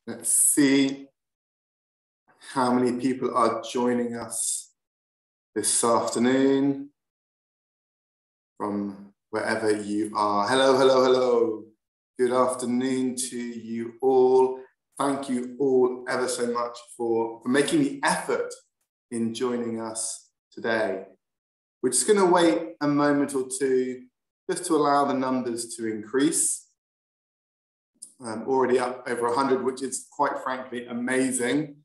Let's see how many people are joining us this afternoon from wherever you are. Hello, hello, hello. Good afternoon to you all. Thank you all ever so much for making the effort in joining us today. We're just going to wait a moment or two just to allow the numbers to increase. Already up over 100, which is quite frankly amazing.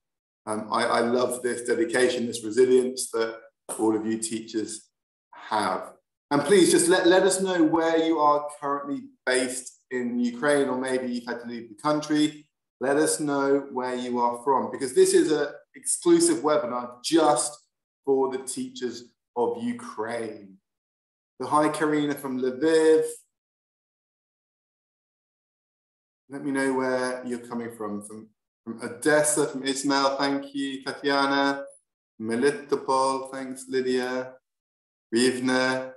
I love this dedication, this resilience that all of you teachers have. And please just let us know where you are currently based in Ukraine, or maybe you've had to leave the country. Let us know where you are from, because this is an exclusive webinar just for the teachers of Ukraine. So hi, Karina from Lviv. Let me know where you're coming from Odessa, from Ismail, thank you, Tatiana, Melitopol, thanks, Lydia, Rivne,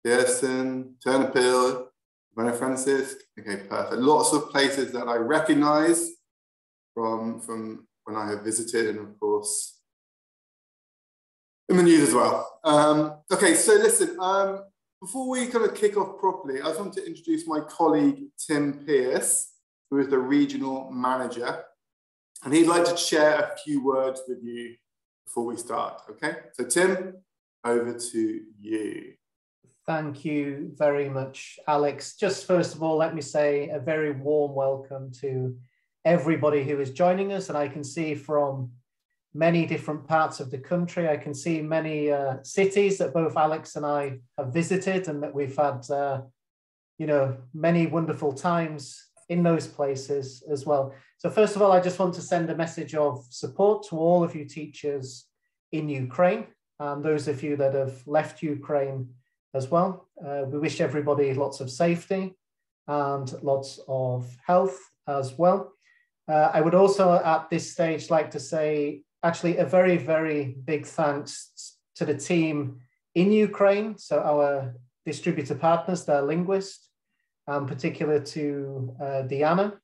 Gerson, Ternopil, Ivana Francisc. Okay, perfect. Lots of places that I recognize from when I have visited, and of course, in the news as well. Okay, so listen, before we kind of kick off properly, I just want to introduce my colleague, Tim Pierce, who is the regional manager, and he'd like to share a few words with you before we start, okay? So Tim, over to you. Thank you very much, Alex. Just first of all, let me say a very warm welcome to everybody who is joining us, and I can see from many different parts of the country. I can see many cities that both Alex and I have visited, and that we've had, you know, many wonderful times in those places as well. So first of all, I just want to send a message of support to all of you teachers in Ukraine, and those of you that have left Ukraine as well. We wish everybody lots of safety and lots of health as well. I would also at this stage like to say actually a very, very big thanks to the team in Ukraine. So our distributor partners, their linguist, particular to Diana,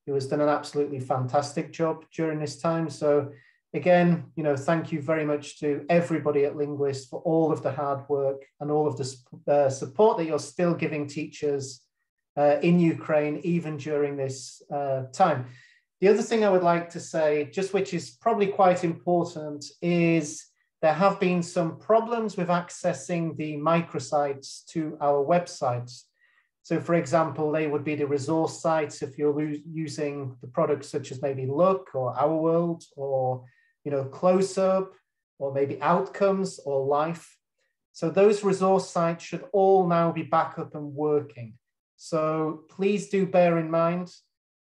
who has done an absolutely fantastic job during this time. So again, you know, thank you very much to everybody at Linguist for all of the hard work and all of the support that you're still giving teachers in Ukraine, even during this time. The other thing I would like to say, just which is probably quite important, is there have been some problems with accessing the microsites to our websites. So for example, they would be the resource sites if you're using the products such as maybe Look or Our World or, you know, Close Up or maybe Outcomes or Life. So those resource sites should all now be back up and working. So please do bear in mind,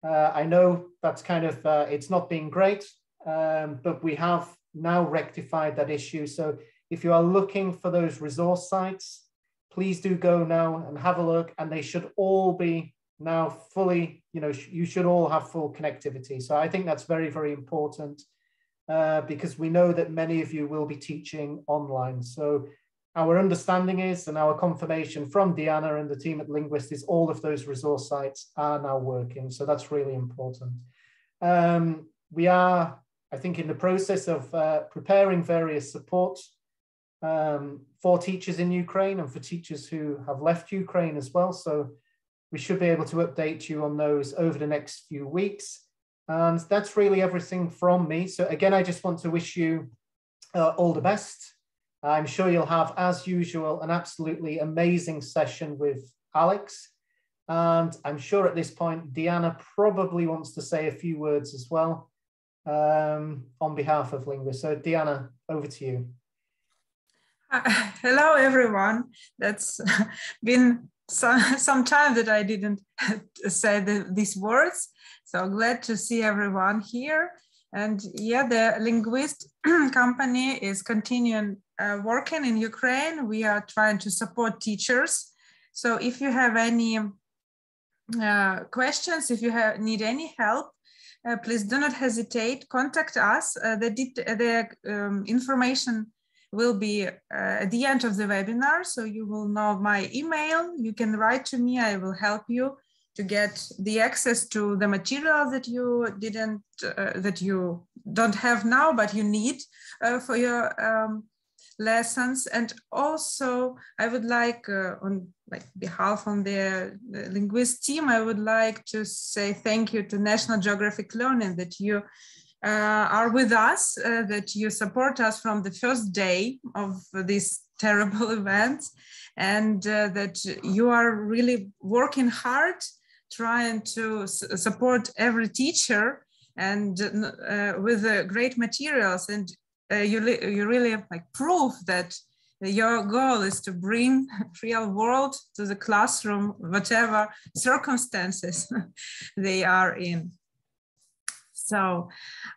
I know that's kind of, it's not been great, but we have now rectified that issue. So if you are looking for those resource sites, please do go now and have a look, and they should all be now fully, you know, you should all have full connectivity. So I think that's very, very important because we know that many of you will be teaching online. So our understanding is, and our confirmation from Diana and the team at Linguist is all of those resource sites are now working. So that's really important. We are, I think, in the process of preparing various support for teachers in Ukraine and for teachers who have left Ukraine as well. So we should be able to update you on those over the next few weeks. And that's really everything from me. So again, I just want to wish you all the best. I'm sure you'll have, as usual, an absolutely amazing session with Alex. And I'm sure at this point, Diana probably wants to say a few words as well on behalf of Linguist. So Diana, over to you. Hello, everyone. That's been some time that I didn't say these words. So glad to see everyone here. And yeah, the Linguist company is continuing working in Ukraine. We are trying to support teachers. So if you have any questions, if you need any help, please do not hesitate, contact us. The information will be at the end of the webinar. So you will know my email. You can write to me, I will help you to get the access to the material that you didn't, that you don't have now, but you need for your lessons. And also I would like, on behalf of the linguist team, I would like to say thank you to National Geographic Learning that you are with us, that you support us from the first day of this terrible event, and that you are really working hard trying to support every teacher and with great materials. And you really prove that your goal is to bring real world to the classroom, whatever circumstances they are in. So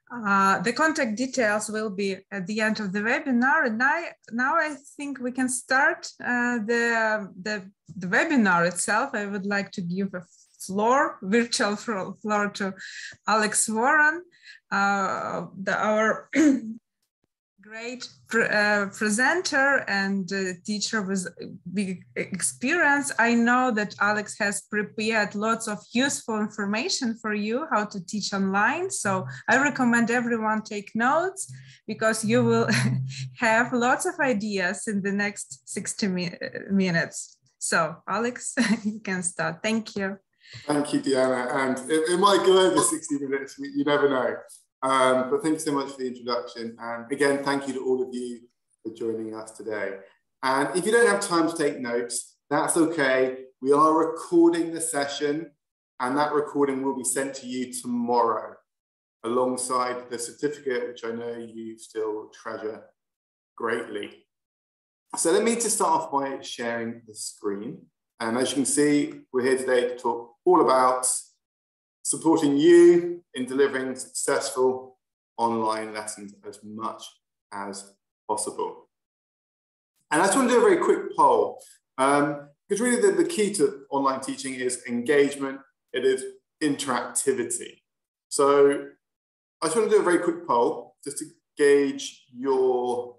the contact details will be at the end of the webinar. And now I think we can start the webinar itself. I would like to give a virtual floor to Alex Warren, our great presenter and teacher with big experience. I know that Alex has prepared lots of useful information for you how to teach online. So I recommend everyone take notes, because you will have lots of ideas in the next 60 minutes. So Alex, you can start. Thank you. Thank you, Diana. And it might go over 60 minutes, you never know. But thank you so much for the introduction. And again, thank you to all of you for joining us today. And if you don't have time to take notes, that's okay. We are recording the session, and that recording will be sent to you tomorrow, alongside the certificate, which I know you still treasure greatly. So let me just start off by sharing the screen. And as you can see, we're here today to talk all about supporting you in delivering successful online lessons as much as possible. And I just want to do a very quick poll, because really the key to online teaching is engagement, it is interactivity. So I just want to do a very quick poll just to gauge your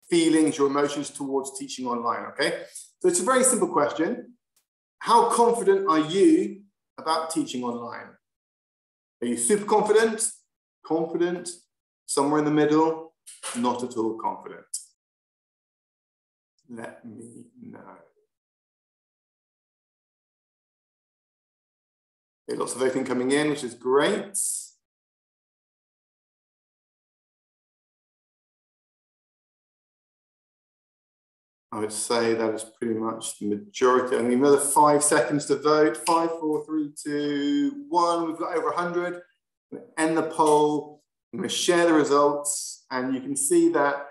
feelings, your emotions towards teaching online, okay? So it's a very simple question. How confident are you about teaching online? Are you super confident, confident, somewhere in the middle, not at all confident? Let me know. Okay, lots of voting coming in, which is great. I would say that is pretty much the majority. I mean, another 5 seconds to vote. 5, 4, 3, 2, 1. We've got over 100. I'm going to end the poll. I'm going to share the results. And you can see that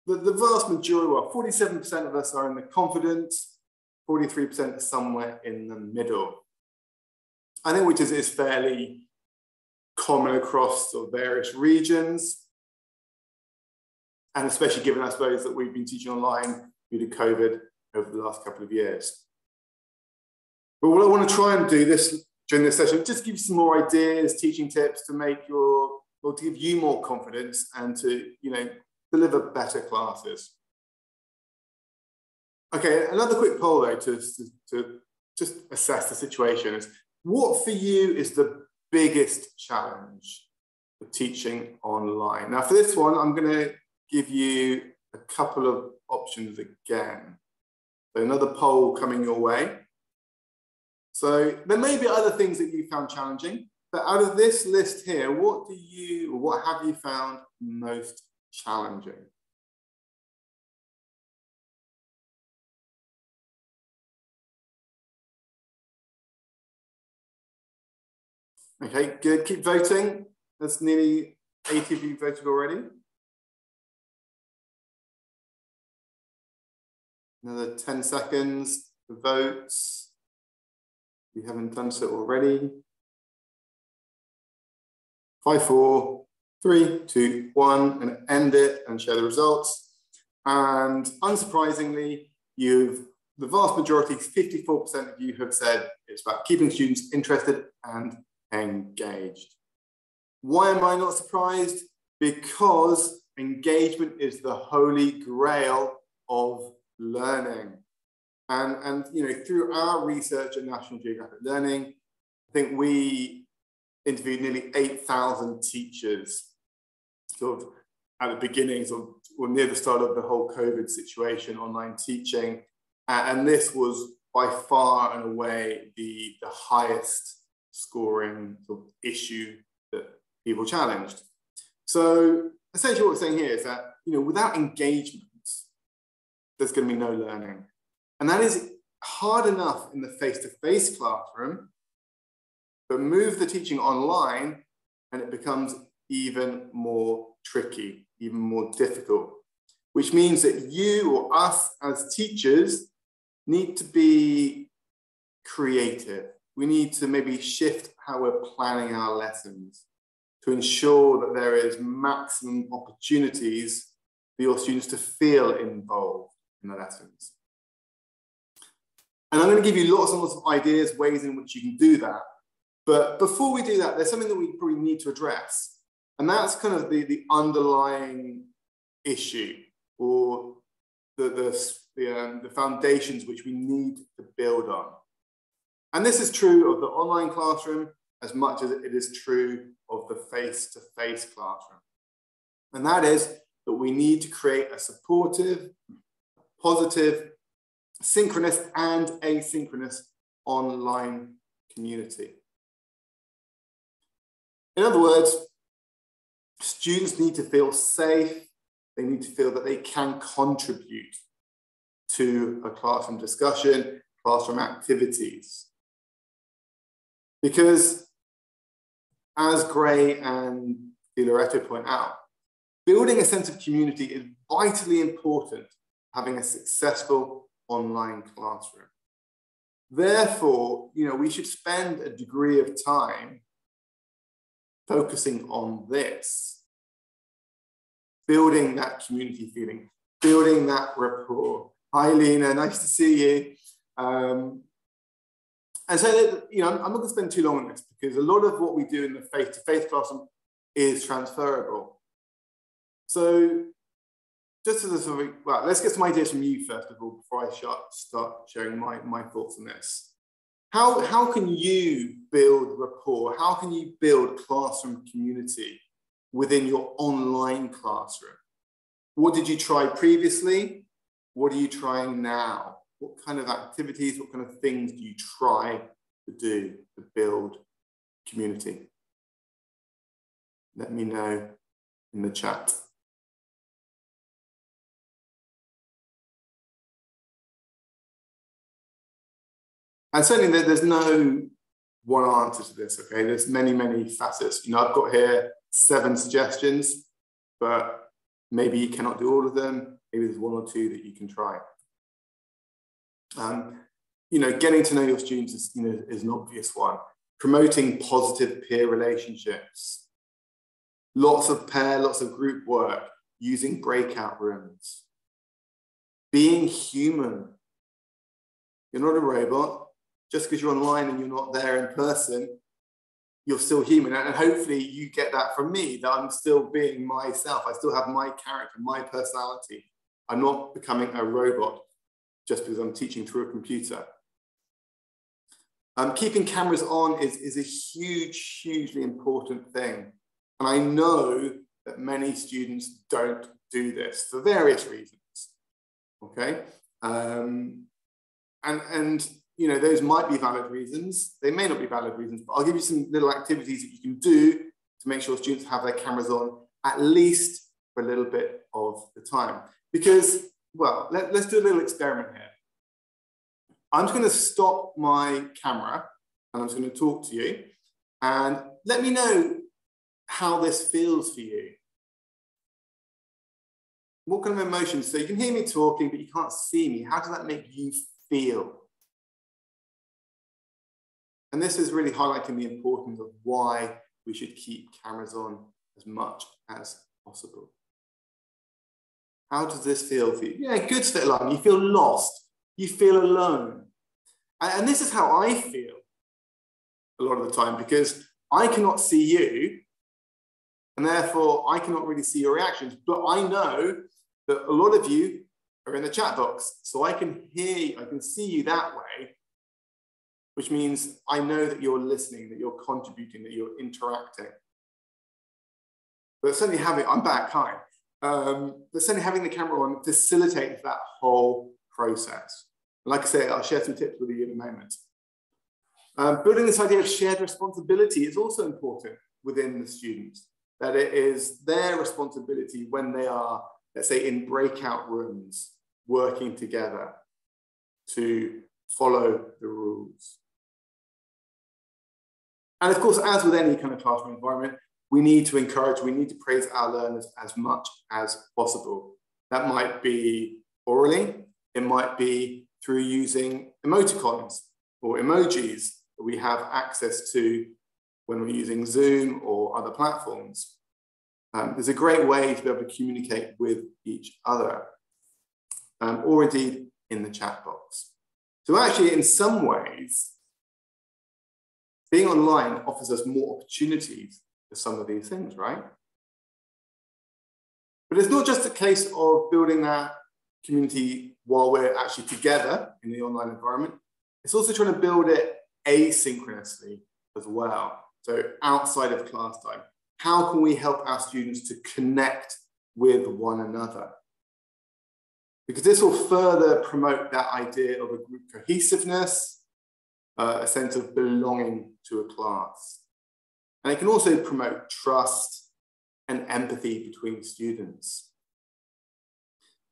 the vast majority, well, 47% of us are in the confident, 43% are somewhere in the middle. I think which is fairly common across sort of various regions. And especially given, I suppose, that we've been teaching online due to COVID over the last couple of years. But what I want to try and do during this session, just give you some more ideas, teaching tips to make to give you more confidence and to, deliver better classes. Okay, another quick poll though to just assess the situation is, what for you is the biggest challenge for teaching online? Now for this one, I'm going to give you a couple of options again. So another poll coming your way. So there may be other things that you found challenging, but out of this list here, what have you found most challenging? Okay, good, keep voting. That's nearly 80 of you voted already. Another 10 seconds to vote. If you haven't done so already. 5, 4, 3, 2, 1, and end it and share the results. And unsurprisingly, the vast majority, 54% of you have said it's about keeping students interested and engaged. Why am I not surprised? Because engagement is the holy grail of learning. And you know, through our research at National Geographic Learning, I think we interviewed nearly 8,000 teachers sort of at the beginning, sort of, or near the start of the whole COVID situation, online teaching. And this was by far and away the highest scoring sort of issue that people challenged. So essentially what we're saying here is that, you know, without engagement, there's going to be no learning. And that is hard enough in the face-to-face classroom, but move the teaching online and it becomes even more tricky, even more difficult, which means that you or us as teachers need to be creative. We need to maybe shift how we're planning our lessons to ensure that there is maximum opportunities for your students to feel involved in the lessons. And I'm going to give you lots and lots of ideas, ways in which you can do that. But before we do that, there's something that we probably need to address. And that's kind of the underlying issue, or the foundations which we need to build on. And this is true of the online classroom as much as it is true of the face-to-face classroom. And that is that we need to create a supportive, positive, synchronous and asynchronous online community. In other words, students need to feel safe. They need to feel that they can contribute to a classroom discussion, classroom activities. Because as Gray and Di Loreto point out, building a sense of community is vitally important to having a successful online classroom. Therefore, you know, we should spend a degree of time focusing on this, building that community feeling, building that rapport. Hi, Lena, nice to see you. And so, you know, I'm not going to spend too long on this because a lot of what we do in the face-to-face classroom is transferable. So just as a sort of, well, let's get some ideas from you first of all before I start sharing my thoughts on this. How can you build rapport? How can you build classroom community within your online classroom? What did you try previously? What are you trying now? What kind of activities, what kind of things do you try to do to build community? Let me know in the chat. And certainly there's no one answer to this, okay? There's many, many facets. You know, I've got here 7 suggestions, but maybe you cannot do all of them. Maybe there's 1 or 2 that you can try. You know, getting to know your students is, you know, is an obvious one. Promoting positive peer relationships. Lots of pair, lots of group work. Using breakout rooms. Being human. You're not a robot. Just because you're online and you're not there in person, you're still human. And hopefully you get that from me, that I'm still being myself. I still have my character, my personality. I'm not becoming a robot just because I'm teaching through a computer. Keeping cameras on is a hugely important thing. And I know that many students don't do this for various reasons, okay? And you know, those might be valid reasons. They may not be valid reasons, but I'll give you some little activities that you can do to make sure students have their cameras on at least for a little bit of the time. Because, well, let's do a little experiment here. I'm just going to stop my camera and I'm just going to talk to you and let me know how this feels for you. What kind of emotions? So you can hear me talking, but you can't see me. How does that make you feel? And this is really highlighting the importance of why we should keep cameras on as much as possible. How does this feel for you? Yeah, good to feel alone. You feel lost. You feel alone. And this is how I feel a lot of the time, because I cannot see you, and therefore I cannot really see your reactions. But I know that a lot of you are in the chat box. So I can hear you, I can see you that way, which means I know that you're listening, that you're contributing, that you're interacting. But certainly I'm back, hi. But certainly having the camera on facilitates that whole process. And like I say, I'll share some tips with you in a moment. Building this idea of shared responsibility is also important within the students, that it is their responsibility when they are, let's say, in breakout rooms, working together to follow the rules. And of course, as with any kind of classroom environment, we need to encourage, we need to praise our learners as much as possible. That might be orally, it might be through using emoticons or emojis that we have access to when we're using Zoom or other platforms. There's a great way to be able to communicate with each other, or indeed in the chat box. So actually, in some ways, being online offers us more opportunities for some of these things, right? But it's not just a case of building that community while we're actually together in the online environment. It's also trying to build it asynchronously as well. So outside of class time, how can we help our students to connect with one another? Because this will further promote that idea of a group cohesiveness, a sense of belonging to a class. And it can also promote trust and empathy between students.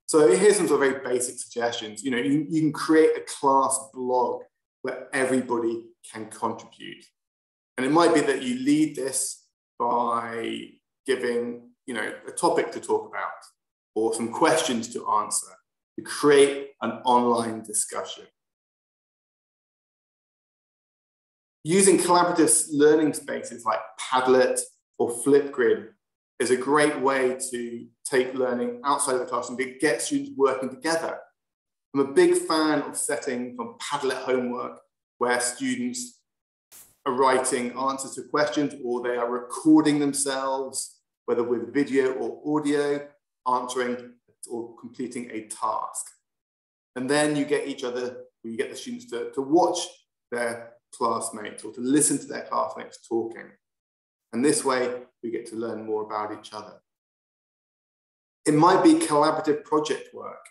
So here's some sort of very basic suggestions. You know, you can create a class blog where everybody can contribute. And it might be that you lead this by giving, you know, a topic to talk about or some questions to answer to create an online discussion. Using collaborative learning spaces like Padlet or Flipgrid is a great way to take learning outside of the classroom, to get students working together. I'm a big fan of setting from Padlet homework where students are writing answers to questions or they are recording themselves, whether with video or audio, answering or completing a task. And then you get you get the students to watch their classmates or to listen to their classmates talking. And this way we get to learn more about each other. It might be collaborative project work.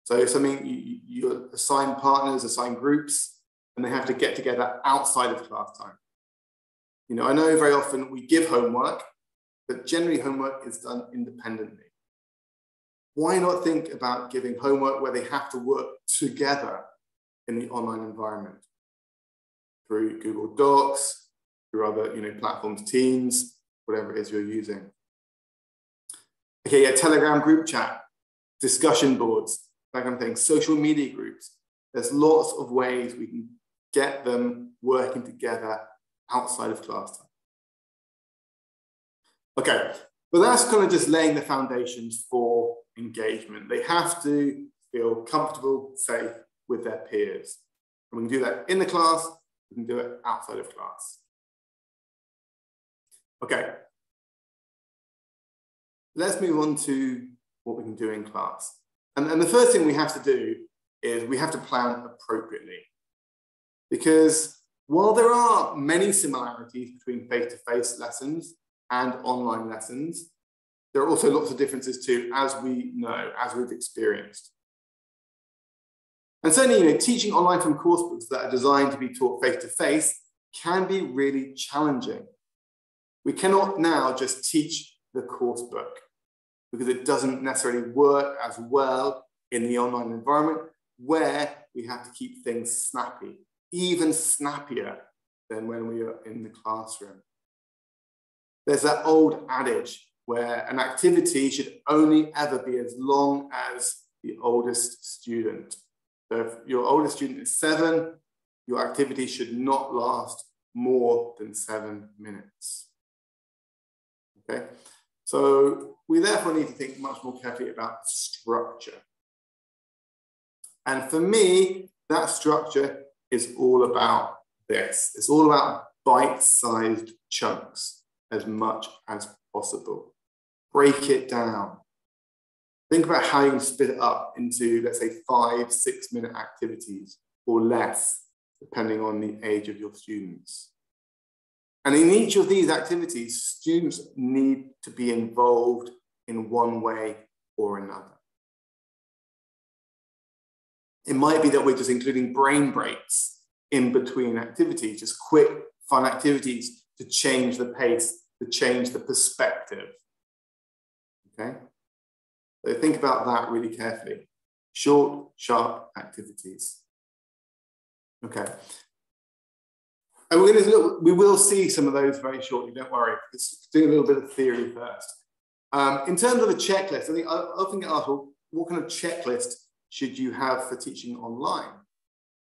So something you assign partners, assign groups, and they have to get together outside of class time. You know, I know very often we give homework, but generally homework is done independently. Why not think about giving homework where they have to work together in the online environment? Through Google Docs, through other, you know, platforms, Teams, whatever it is you're using. Okay, yeah, Telegram group chat, discussion boards, that kind of thing, social media groups. There's lots of ways we can get them working together outside of class time. Okay, but that's kind of just laying the foundations for engagement. They have to feel comfortable, safe with their peers. And we can do that in the class, we can do it outside of class. Okay, let's move on to what we can do in class. And the first thing we have to do is we have to plan appropriately. Because while there are many similarities between face-to-face lessons and online lessons, there are also lots of differences too, as we know, as we've experienced. And certainly, you know, teaching online from course books that are designed to be taught face-to-face can be really challenging. We cannot now just teach the course book because it doesn't necessarily work as well in the online environment where we have to keep things snappy, even snappier than when we are in the classroom. There's that old adage where an activity should only ever be as long as the oldest student. So if your oldest student is 7, your activity should not last more than 7 minutes. Okay, so we therefore need to think much more carefully about structure. And for me, that structure is all about this. It's all about bite-sized chunks as much as possible. Break it down. Think about how you can split it up into, let's say, 5-6 minute activities or less, depending on the age of your students. And in each of these activities, students need to be involved in one way or another. It might be that we're just including brain breaks in between activities, just quick, fun activities to change the pace, to change the perspective. Okay? So think about that really carefully. Short, sharp activities. Okay. And we're going to look, we will see some of those very shortly, don't worry. Let's do a little bit of theory first. In terms of a checklist, I think I often get asked, well, what kind of checklist should you have for teaching online?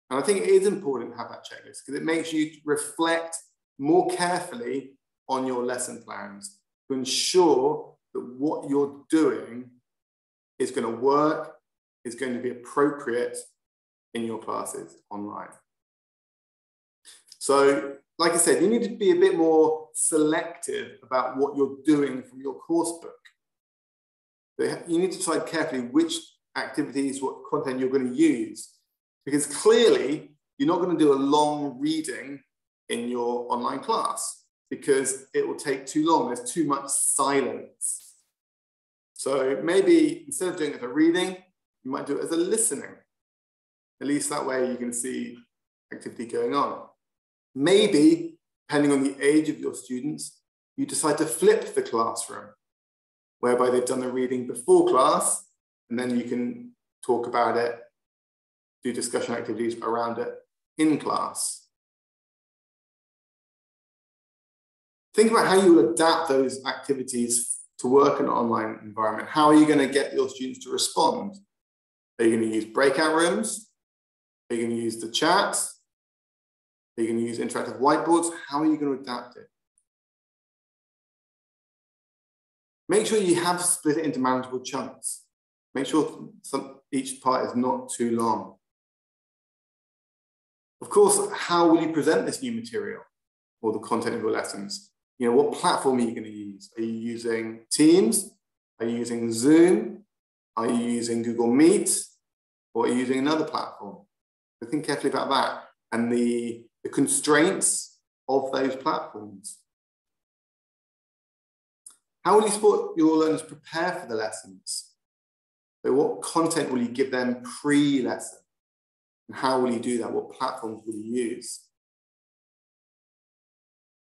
And I think it is important to have that checklist because it makes you reflect more carefully on your lesson plans to ensure that what you're doing is going to work, is going to be appropriate in your classes online. So, like I said, you need to be a bit more selective about what you're doing from your course book. You need to decide carefully which activities, what content you're going to use, because clearly you're not going to do a long reading in your online class because it will take too long. There's too much silence. So maybe instead of doing it as a reading, you might do it as a listening. At least that way you can see activity going on. Maybe, depending on the age of your students, you decide to flip the classroom, whereby they've done the reading before class, and then you can talk about it, do discussion activities around it in class. Think about how you will adapt those activities to work in an online environment. How are you going to get your students to respond? Are you going to use breakout rooms? Are you going to use the chat? Are you going to use interactive whiteboards? How are you going to adapt it? Make sure you have split it into manageable chunks. Make sure each part is not too long. Of course, how will you present this new material or the content of your lessons? You know, what platform are you going to use? Are you using Teams? Are you using Zoom? Are you using Google Meet? Or are you using another platform? So think carefully about that and the constraints of those platforms. How will you support your learners prepare for the lessons? So what content will you give them pre-lesson? And how will you do that? What platforms will you use?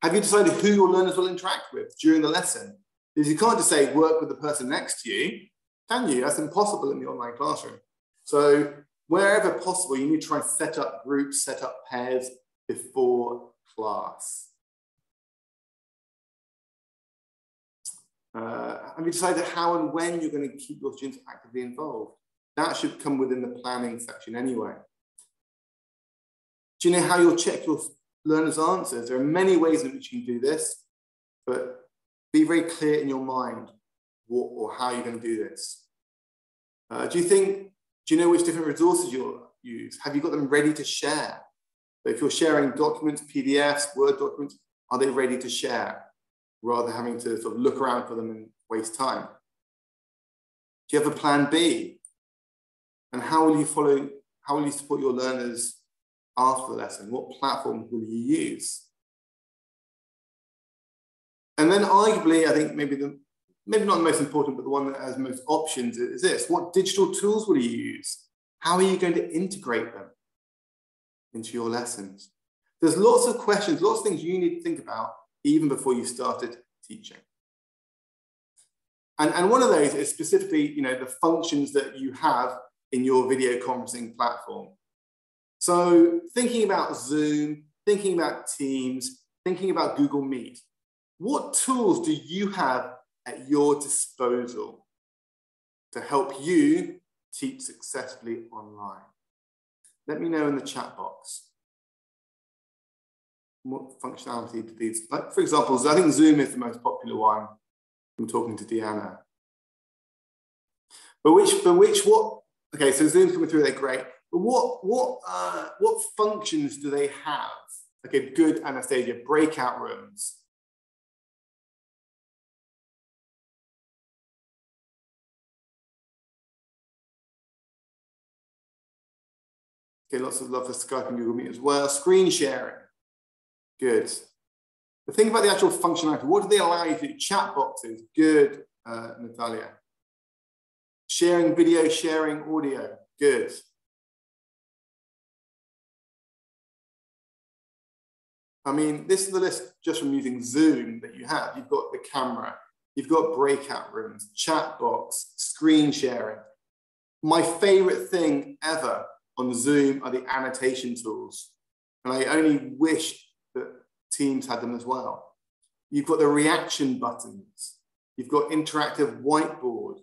Have you decided who your learners will interact with during the lesson? Because you can't just say work with the person next to you, can you? That's impossible in the online classroom. So wherever possible, you need to try and set up groups, set up pairs before class. Have you decided how and when you're going to keep your students actively involved? That should come within the planning section anyway. Do you know how you'll check your learners' answers? There are many ways in which you can do this, but be very clear in your mind what or how you're going to do this. Do you know which different resources you'll use? Have you got them ready to share? So if you're sharing documents, PDFs, Word documents, are they ready to share? Rather than having to sort of look around for them and waste time. Do you have a plan B? And how will you support your learners after the lesson? What platform will you use? And then arguably, I think maybe not the most important, but the one that has most options is this. What digital tools will you use? How are you going to integrate them into your lessons? There's lots of questions, lots of things you need to think about even before you started teaching. And one of those is specifically, you know, the functions that you have in your video conferencing platform. So thinking about Zoom, thinking about Teams, thinking about Google Meet, what tools do you have at your disposal to help you teach successfully online? Let me know in the chat box. What functionality do these, like for example, I think Zoom is the most popular one. I'm talking to Deanna. Okay, so Zoom's coming through, they're great. But what functions do they have? Okay, good, Anastasia, breakout rooms. Okay, lots of love for Skype and Google Meet as well. Screen sharing. Good. The thing about the actual functionality, what do they allow you to do? Chat boxes. Good, Natalia. Sharing video, sharing audio. Good. I mean, this is the list just from using Zoom that you have. You've got the camera, you've got breakout rooms, Chatbox, screen sharing. My favorite thing ever on Zoom are the annotation tools. And I only wish that Teams had them as well. You've got the reaction buttons. You've got interactive whiteboard.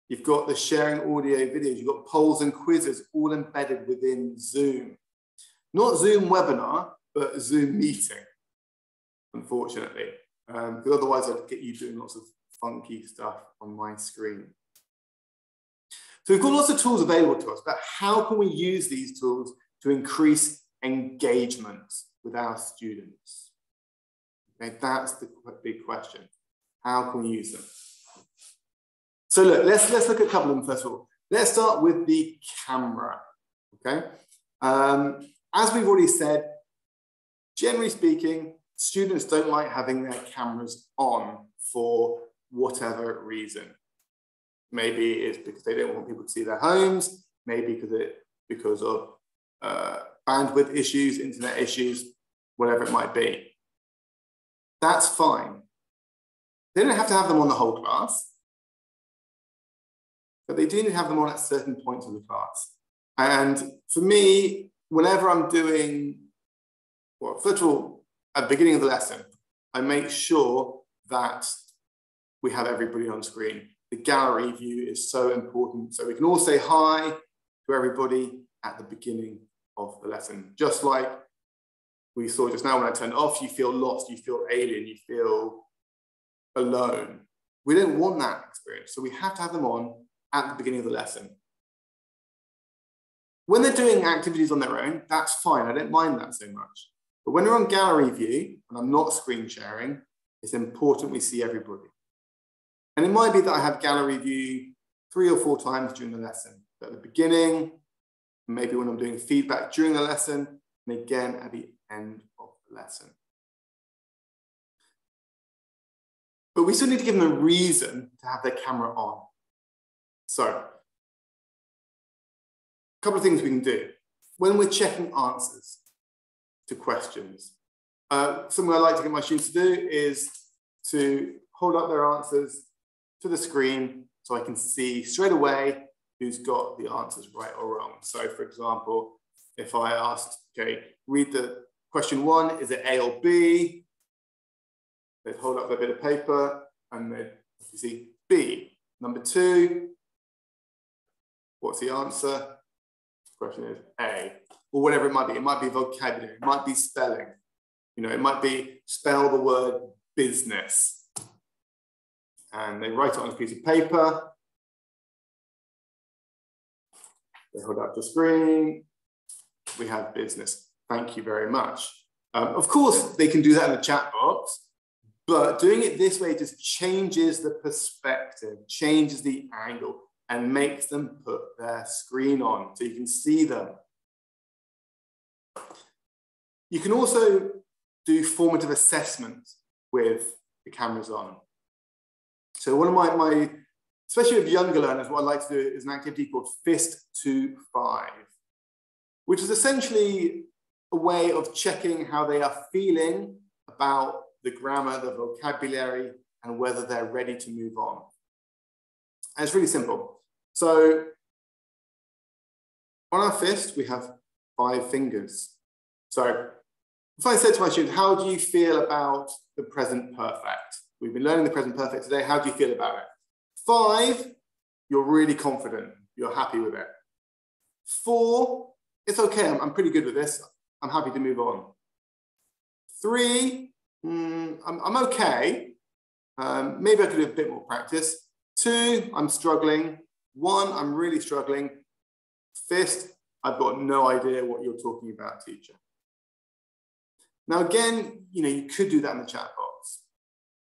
You've got the sharing audio videos. You've got polls and quizzes all embedded within Zoom. Not Zoom webinar, but Zoom meeting, unfortunately. Because otherwise I'd get you doing lots of funky stuff on my screen. So we've got lots of tools available to us, but how can we use these tools to increase engagement with our students? Okay, that's the big question. How can we use them? So look, let's look at a couple of them first of all. Let's start with the camera, okay? As we've already said, generally speaking, students don't like having their cameras on for whatever reason. Maybe it's because they don't want people to see their homes, maybe because of bandwidth issues, internet issues, whatever it might be. That's fine. They don't have to have them on the whole class, but they do need to have them on at certain points of the class. And for me, whenever I'm doing, well, first of all, at the beginning of the lesson, I make sure that we have everybody on screen. The gallery view is so important. So we can all say hi to everybody at the beginning of the lesson. Just like we saw just now when I turned it off, you feel lost, you feel alien, you feel alone. We don't want that experience. So we have to have them on at the beginning of the lesson. When they're doing activities on their own, that's fine. I don't mind that so much. But when we're on gallery view, and I'm not screen sharing, it's important we see everybody. And it might be that I have gallery view 3 or 4 times during the lesson. At the beginning, maybe when I'm doing feedback during the lesson, and again at the end of the lesson. But we still need to give them a reason to have their camera on. So, a couple of things we can do. When we're checking answers to questions, something I like to get my students to do is to hold up their answers to the screen so I can see straight away who's got the answers right or wrong. So for example, if I asked, okay, read the question 1, is it A or B? They'd hold up their bit of paper and they'd see B. Number 2, what's the answer? The question is A, or whatever it might be. It might be vocabulary, it might be spelling. You know, it might be spell the word business. And they write it on a piece of paper. They hold up the screen. We have business. Thank you very much. Of course, they can do that in the chat box, but doing it this way just changes the perspective, changes the angle, and makes them put their screen on so you can see them. You can also do formative assessments with the cameras on. So one of my, especially with younger learners, what I like to do is an activity called Fist to 5, which is essentially a way of checking how they are feeling about the grammar, the vocabulary, and whether they're ready to move on. And it's really simple. So on our fist, we have 5 fingers. So if I said to my students, how do you feel about the present perfect? We've been learning the present perfect today. How do you feel about it? 5, you're really confident. You're happy with it. 4, it's okay. I'm pretty good with this. I'm happy to move on. 3, I'm okay. Maybe I could do a bit more practice. 2, I'm struggling. 1, I'm really struggling. Fist, I've got no idea what you're talking about, teacher. Now, again, you know, you could do that in the chat box,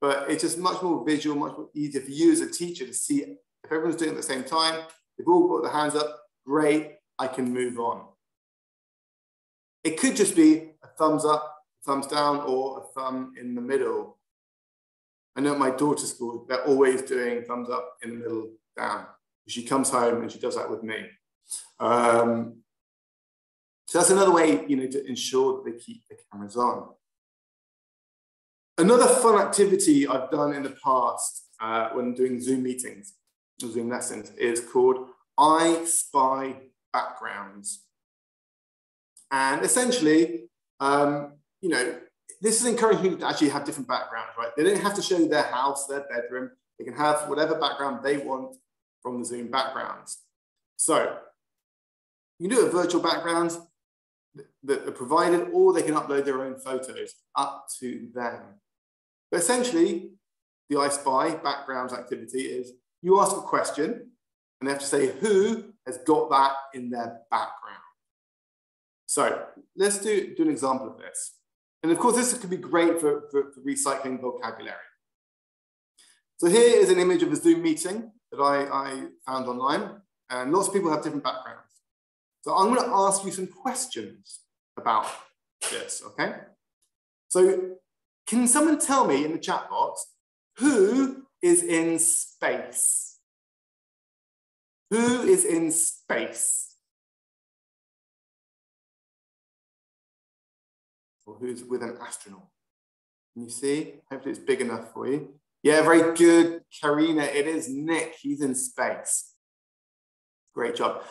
but it's just much more visual, much more easier for you as a teacher to see if everyone's doing it at the same time. They've all got their hands up, great, I can move on. It could just be a thumbs up, thumbs down, or a thumb in the middle. I know at my daughter's school, they're always doing thumbs up, in the middle, down. She comes home and she does that with me. So that's another way, you know, to ensure that they keep the cameras on. Another fun activity I've done in the past when doing Zoom meetings, or Zoom lessons, is called I Spy Backgrounds. And essentially, you know, this is encouraging people to actually have different backgrounds, right? They don't have to show their house, their bedroom. They can have whatever background they want from the Zoom backgrounds. So you can do a virtual backgrounds that are provided, or they can upload their own photos, up to them. But essentially, the I Spy Backgrounds activity is you ask a question and they have to say who has got that in their background. So let's do an example of this. And of course, this could be great for recycling vocabulary. So here is an image of a Zoom meeting that I found online, and lots of people have different backgrounds. So I'm going to ask you some questions about this, okay? So can someone tell me in the chat box who is in space? Who is in space? Or who's with an astronaut? Can you see? Hopefully it's big enough for you. Yeah, very good, Karina. It is Nick. He's in space. Great job.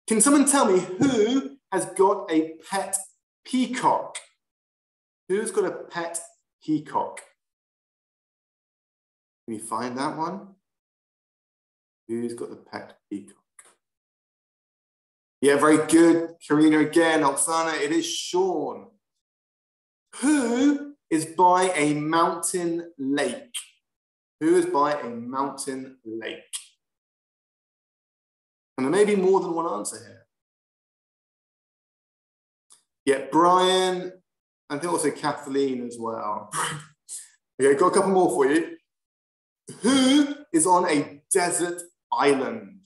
Can someone tell me who has got a pet peacock? Who's got a pet peacock? Can you find that one? Who's got the pet peacock? Yeah, very good, Karina again. Oksana, it is Sean. Who is by a mountain lake? Who is by a mountain lake? And there may be more than one answer here. Yeah, Brian, I think also Kathleen as well. Okay, got a couple more for you. Who is on a desert island?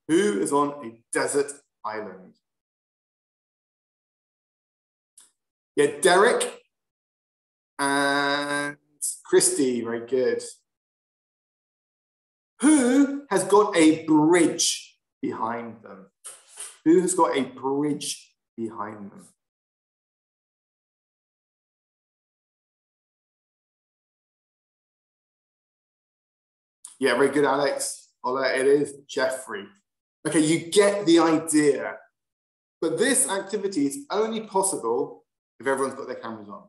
Who is on a desert island? Yeah, Derek and Christy, very good. Who has got a bridge behind them? Who has got a bridge behind them? Yeah, very good, Alex. Ola, it is Jeffrey. Okay, you get the idea. But this activity is only possible if everyone's got their cameras on.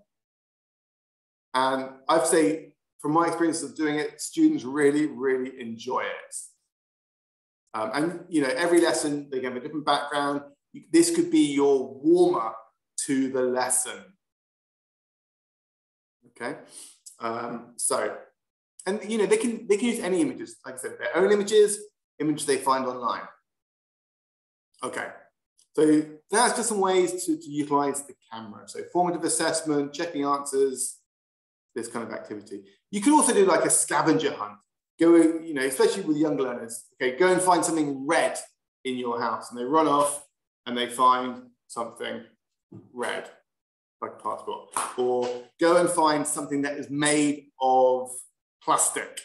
And I'd say, from my experience of doing it, students really, really enjoy it. And you know, every lesson, they have a different background. This could be your warm-up to the lesson. Okay, and you know, they can use any images, like I said, their own images they find online. Okay, so that's just some ways to utilize the camera. So formative assessment, checking answers, this kind of activity. You can also do like a scavenger hunt. Go, you know, especially with young learners, okay, go and find something red in your house, and they run off and they find something red, like a passport. Or go and find something that is made of plastic,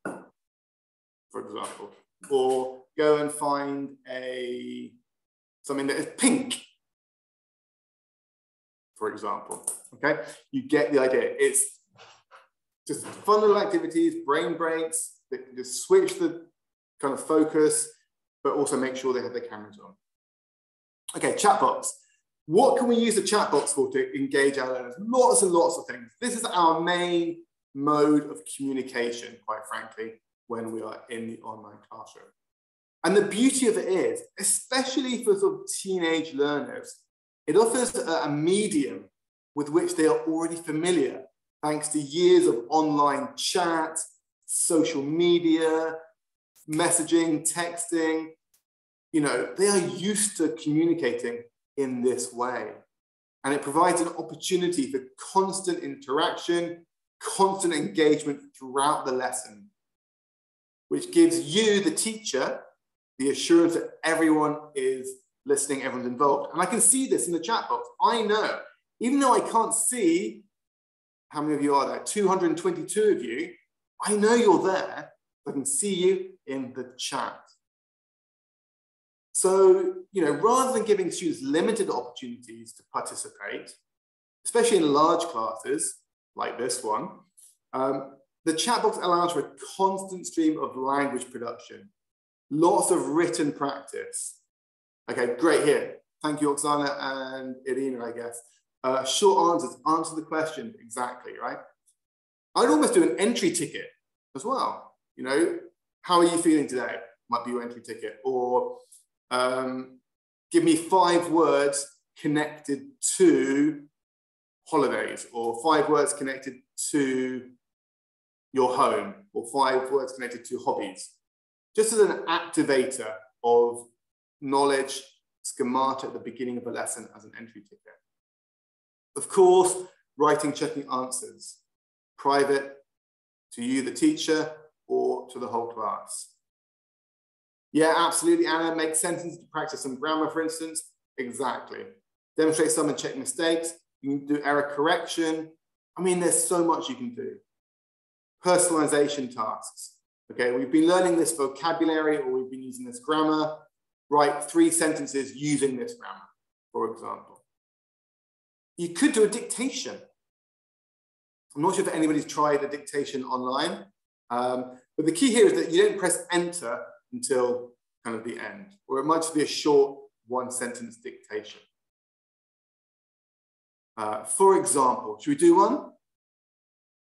for example. Or go and find something that is pink, for example. Okay, you get the idea. It's just fun little activities, brain breaks, that can just switch the kind of focus, but also make sure they have their cameras on. Okay, Chatbox. What can we use the Chatbox for to engage our learners? Lots and lots of things. This is our main mode of communication, quite frankly, when we are in the online classroom. And the beauty of it is, especially for sort of teenage learners, it offers a medium with which they are already familiar, thanks to years of online chat, social media, messaging, texting. You know, they are used to communicating in this way. And it provides an opportunity for constant interaction, constant engagement throughout the lesson, which gives you, the teacher, the assurance that everyone is listening, everyone's involved. And I can see this in the chat box. I know, even though I can't see how many of you are there, 222 of you, I know you're there. I can see you in the chat. So, rather than giving students limited opportunities to participate, especially in large classes like this one, the chat box allows for a constant stream of language production, lots of written practice. Okay, great here. Thank you, Oksana and Irina, I guess. Short answers, answer the question exactly, right? I'd almost do an entry ticket as well. How are you feeling today? Might be your entry ticket. Or give me 5 words connected to holidays, or 5 words connected to your home, or 5 words connected to hobbies. Just as an activator of knowledge, schemata at the beginning of a lesson as an entry ticket. Of course, writing, checking answers, private to you, the teacher, or to the whole class. Yeah, absolutely, Anna. Make sentences to practice some grammar, for instance. Exactly. Demonstrate some and check mistakes. You can do error correction. I mean, there's so much you can do. Personalization tasks. Okay, we've been learning this vocabulary, or we've been using this grammar. Write 3 sentences using this grammar, for example. You could do a dictation. I'm not sure if anybody's tried a dictation online, but the key here is that you don't press enter until kind of the end, or it might just be a short 1-sentence dictation. For example, should we do one?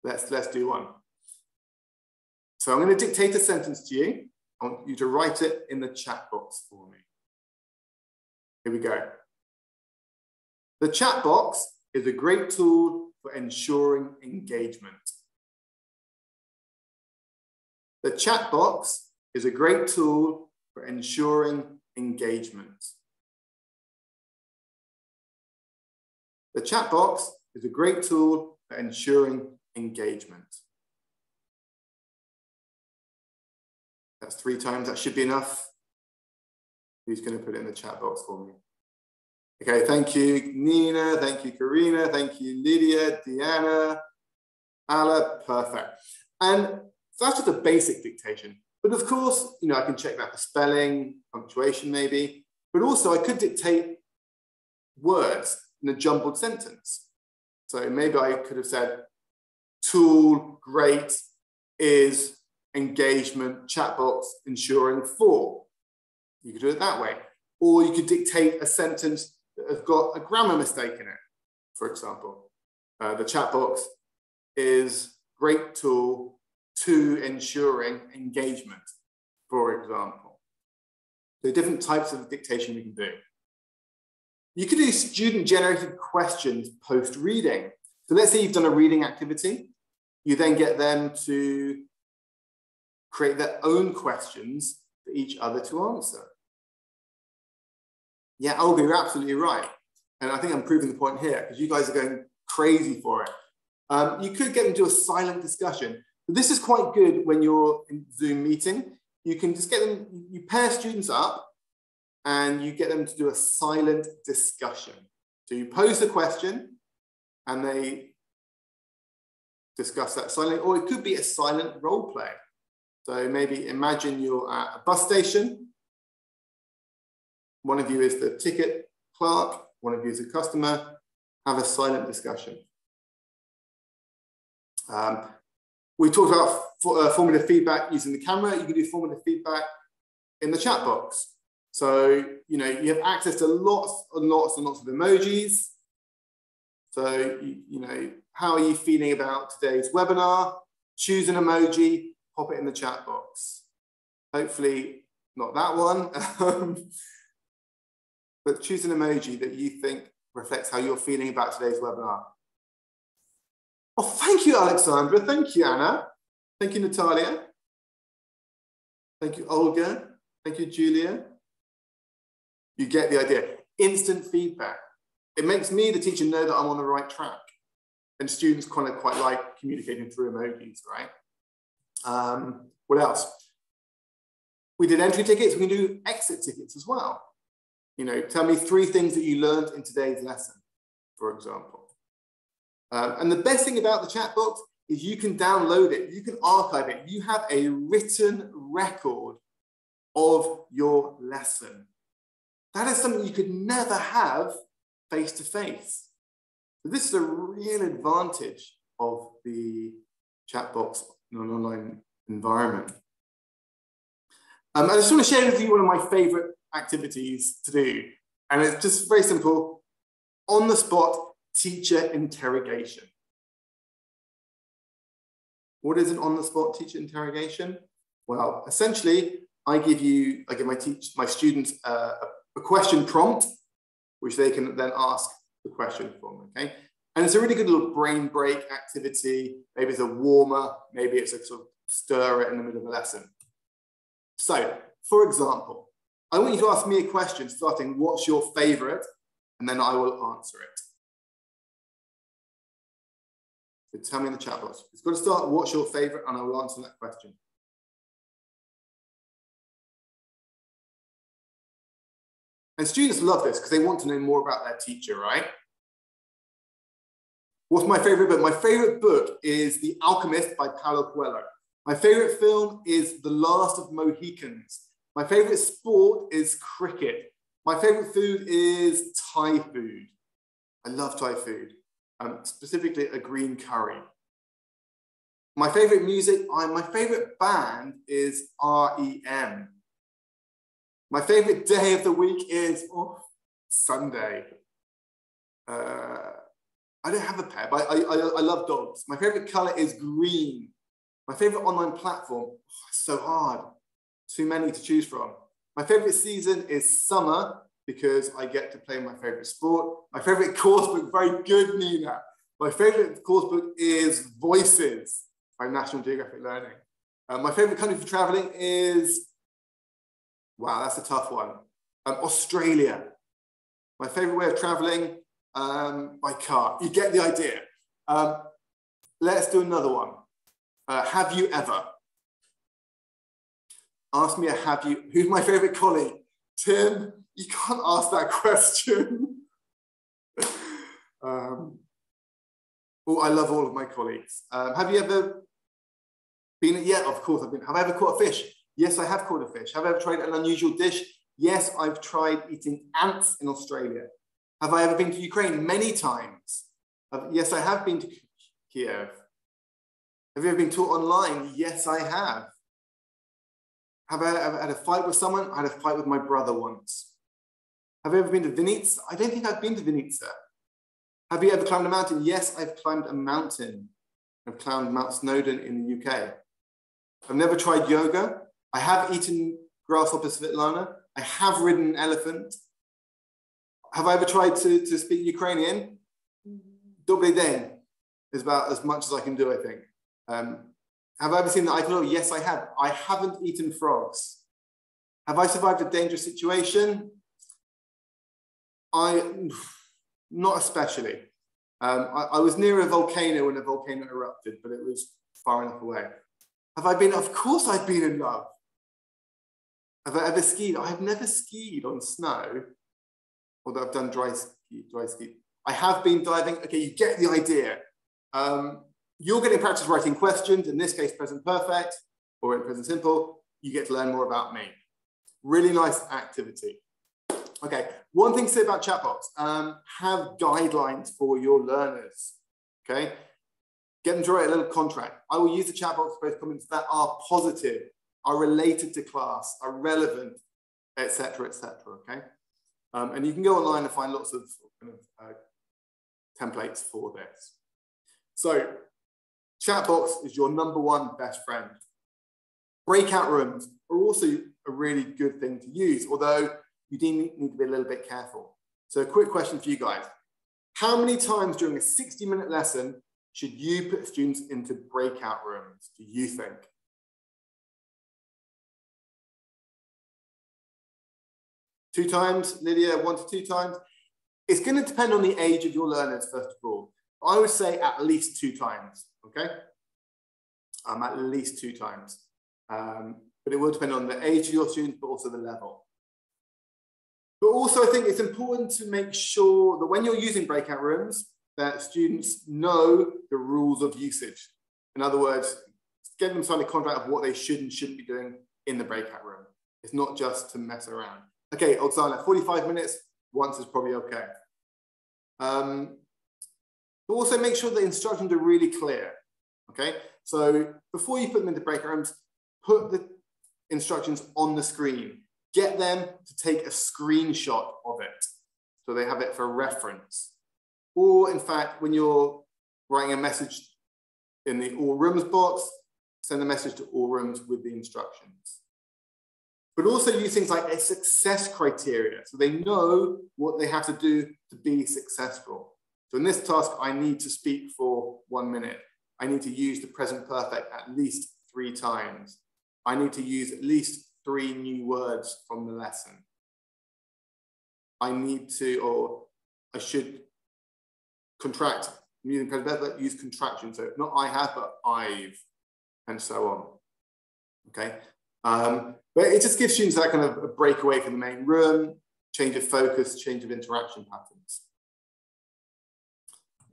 Let's do one. So I'm going to dictate a sentence to you. I want you to write it in the chat box for me. Here we go. The chat box is a great tool for ensuring engagement. The chat box is a great tool for ensuring engagement. The chat box is a great tool for ensuring engagement. That's 3 times, that should be enough. Who's going to put it in the chat box for me? Okay, thank you, Nina, thank you, Karina, thank you, Lydia, Deanna, Ala, perfect. And so that's just a basic dictation. But of course, I can check that for spelling, punctuation maybe, but also I could dictate words in a jumbled sentence. So maybe I could have said, tool, great, is, engagement, chat box, ensuring for. You could do it that way. Or you could dictate a sentence that has got a grammar mistake in it, for example. The chat box is great tool to ensuring engagement, for example. So different types of dictation we can do. You could do student-generated questions post-reading. So let's say you've done a reading activity. You then get them to create their own questions for each other to answer. Yeah, Olga, you're absolutely right. And I think I'm proving the point here because you guys are going crazy for it. You could get them to do a silent discussion. But this is quite good when you're in Zoom meeting. You can just get them, you pair students up and you get them to do a silent discussion. So you pose a question and they discuss that silently, or it could be a silent role play. So maybe imagine you're at a bus station. One of you is the ticket clerk, one of you is a customer. Have a silent discussion. We talked about formative feedback using the camera. You can do formative feedback in the chat box. So, you have access to lots and lots and lots of emojis. So, how are you feeling about today's webinar? Choose an emoji, pop it in the chat box. Hopefully not that one, but choose an emoji that you think reflects how you're feeling about today's webinar. Oh, thank you, Alexandra. Thank you, Anna. Thank you, Natalia. Thank you, Olga. Thank you, Julia. You get the idea. Instant feedback. It makes me, the teacher, know that I'm on the right track. And students kind of quite like communicating through emojis, right? What else? We did entry tickets. We can do exit tickets as well. You know, tell me 3 things that you learned in today's lesson, for example. And the best thing about the chat box is you can download it, you can archive it. You have a written record of your lesson. That is something you could never have face-to-face. So this is a real advantage of the chat box in an online environment. I just want to share with you one of my favorite activities to do. And it's just very simple, on-the-spot teacher interrogation. What is an on-the-spot teacher interrogation? Well, essentially, I give my students a question prompt, which they can then ask the question from, okay? And it's a really good little brain break activity. Maybe it's a warmer, maybe it's a sort of stirrer in the middle of a lesson. So, for example, I want you to ask me a question starting, what's your favorite? And then I will answer it. So tell me in the chat box. It's got to start, what's your favorite? And I will answer that question. And students love this because they want to know more about their teacher, right? What's my favorite book? My favorite book is The Alchemist by Paulo Coelho. My favorite film is The Last of Mohicans. My favorite sport is cricket. My favorite food is Thai food. I love Thai food, specifically a green curry. My favorite music, my favorite band is REM. My favorite day of the week is Sunday. I don't have a pet, but I love dogs. My favorite color is green. My favorite online platform, it's so hard. Too many to choose from. My favorite season is summer because I get to play my favorite sport. My favorite course book, very good, Nina. My favorite course book is Voices by National Geographic Learning. My favorite country for traveling is, wow, that's a tough one. Australia. My favorite way of traveling, by car. You get the idea. Let's do another one. Have you ever? Ask me a have you. Who's my favorite colleague? Tim, you can't ask that question. I love all of my colleagues. Have you ever been, yeah, of course I've been. Have I ever caught a fish? Yes, I have caught a fish. Have I ever tried an unusual dish? Yes, I've tried eating ants in Australia. Have I ever been to Ukraine? Many times. Yes, I have been to Kiev. Have you ever been taught online? Yes, I have. Have I ever had a fight with someone? I had a fight with my brother once. Have you ever been to Vinica? I don't think I've been to Vinica. Have you ever climbed a mountain? Yes, I've climbed a mountain. I've climbed Mount Snowdon in the UK. I've never tried yoga. I have eaten grasshopper Svetlana. I have ridden an elephant. Have I ever tried to speak Ukrainian? Dobry den is about as much as I can do, I think. Have I ever seen the Eiffel? Yes, I have. I haven't eaten frogs. Have I survived a dangerous situation? Not especially. I was near a volcano when a volcano erupted, but it was far enough away. Have I been? Of course I've been in love. Have I ever skied? I've never skied on snow, although I've done dry ski. I have been diving. Okay, you get the idea. You're getting practice writing questions, in this case, present perfect, or in present simple. You get to learn more about me. Really nice activity. Okay, one thing to say about Chatbox, have guidelines for your learners, okay? Get them to write a little contract. I will use the Chatbox to post comments that are positive, are related to class, are relevant, etc., okay? And you can go online and find lots of templates for this. So, Chatbox is your #1 best friend. Breakout rooms are also a really good thing to use, although you do need to be a little bit careful. So a quick question for you guys. How many times during a 60-minute lesson should you put students into breakout rooms, do you think? Two times, Lydia, 1 to 2 times? It's going to depend on the age of your learners, first of all. I would say at least 2 times, okay? At least 2 times. But it will depend on the age of your students, but also the level. But also I think it's important to make sure that when you're using breakout rooms, that students know the rules of usage. In other words, get them to sign a contract of what they should and shouldn't be doing in the breakout room. It's not just to mess around. Okay, Oksana, 45 minutes, once is probably okay. But also make sure the instructions are really clear, okay? So before you put them into breakout rooms, put the instructions on the screen. Get them to take a screenshot of it so they have it for reference. Or in fact, when you're writing a message in the all rooms box, send a message to all rooms with the instructions. But also use things like a success criteria so they know what they have to do to be successful. So in this task, I need to speak for 1 minute. I need to use the present perfect at least 3 times. I need to use at least 3 new words from the lesson. I need to, or I should contract, using present perfect, use contraction. So not I have, but I've, and so on. Okay. But it just gives students that kind of a break away from the main room, change of focus, change of interaction patterns.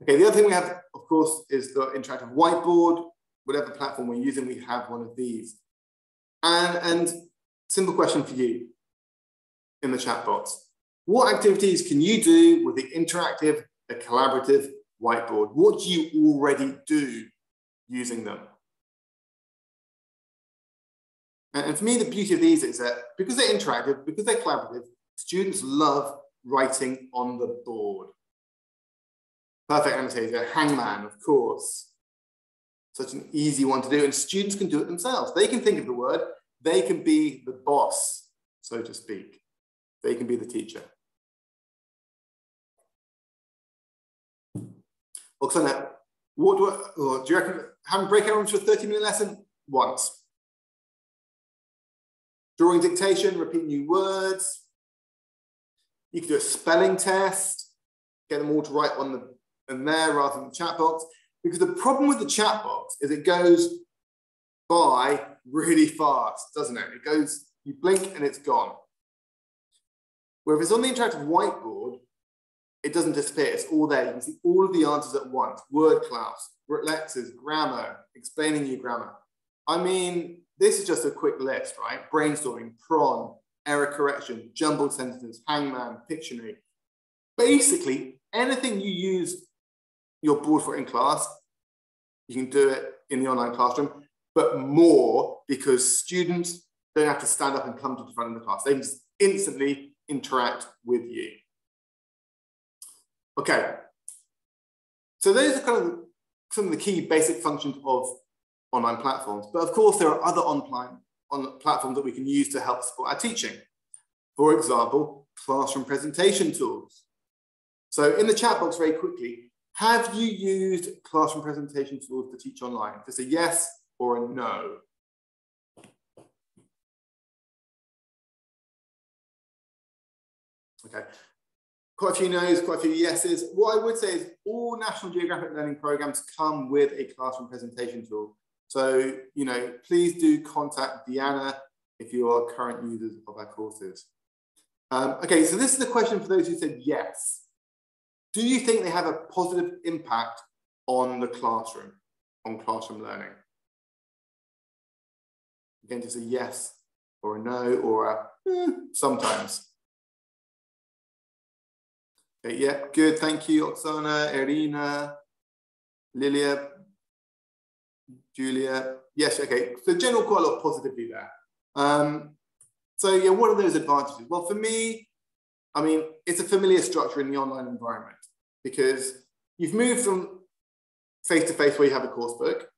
Okay, the other thing we have, of course, is the interactive whiteboard. Whatever platform we're using, we have one of these. And simple question for you in the chat box. What activities can you do with the interactive, the collaborative whiteboard? What do you already do using them? And for me, the beauty of these is that because they're interactive, because they're collaborative, students love writing on the board. Perfect Anastasia, hangman, of course. Such an easy one to do, and students can do it themselves. They can think of the word, they can be the boss, so to speak. They can be the teacher. Oksana, do you reckon having breakout rooms for a 30-minute lesson? Once. Drawing dictation, repeat new words. You can do a spelling test, get them all to write on the and there rather than the chat box. Because the problem with the chat box is it goes by really fast, doesn't it? It goes, you blink and it's gone. Where if it's on the interactive whiteboard, it doesn't disappear, it's all there. You can see all of the answers at once. Word clouds, letters, grammar, explaining your grammar. I mean, this is just a quick list, right? Brainstorming, prawn, error correction, jumbled sentences, hangman, Pictionary. Basically, anything you use your board for in class, you can do it in the online classroom, but more because students don't have to stand up and come to the front of the class. They can just instantly interact with you. Okay, so those are kind of some of the key basic functions of online platforms. But of course, there are other online platforms that we can use to help support our teaching. For example, classroom presentation tools. So in the chat box, very quickly, have you used classroom presentation tools to teach online? Just a yes or a no. Okay, quite a few no's, quite a few yeses. What I would say is all National Geographic Learning programs come with a classroom presentation tool. So, you know, please do contact Deanna if you are current users of our courses. Okay, so this is the question for those who said yes. Do you think they have a positive impact on the classroom, on classroom learning? Again, just a yes or a no or a sometimes. Okay, yeah, good, thank you, Oksana, Irina, Lilia, Julia. Yes, okay, so general quite a lot positively there. So yeah, what are those advantages? Well, for me, I mean, it's a familiar structure in the online environment because you've moved from face-to-face where you have a course book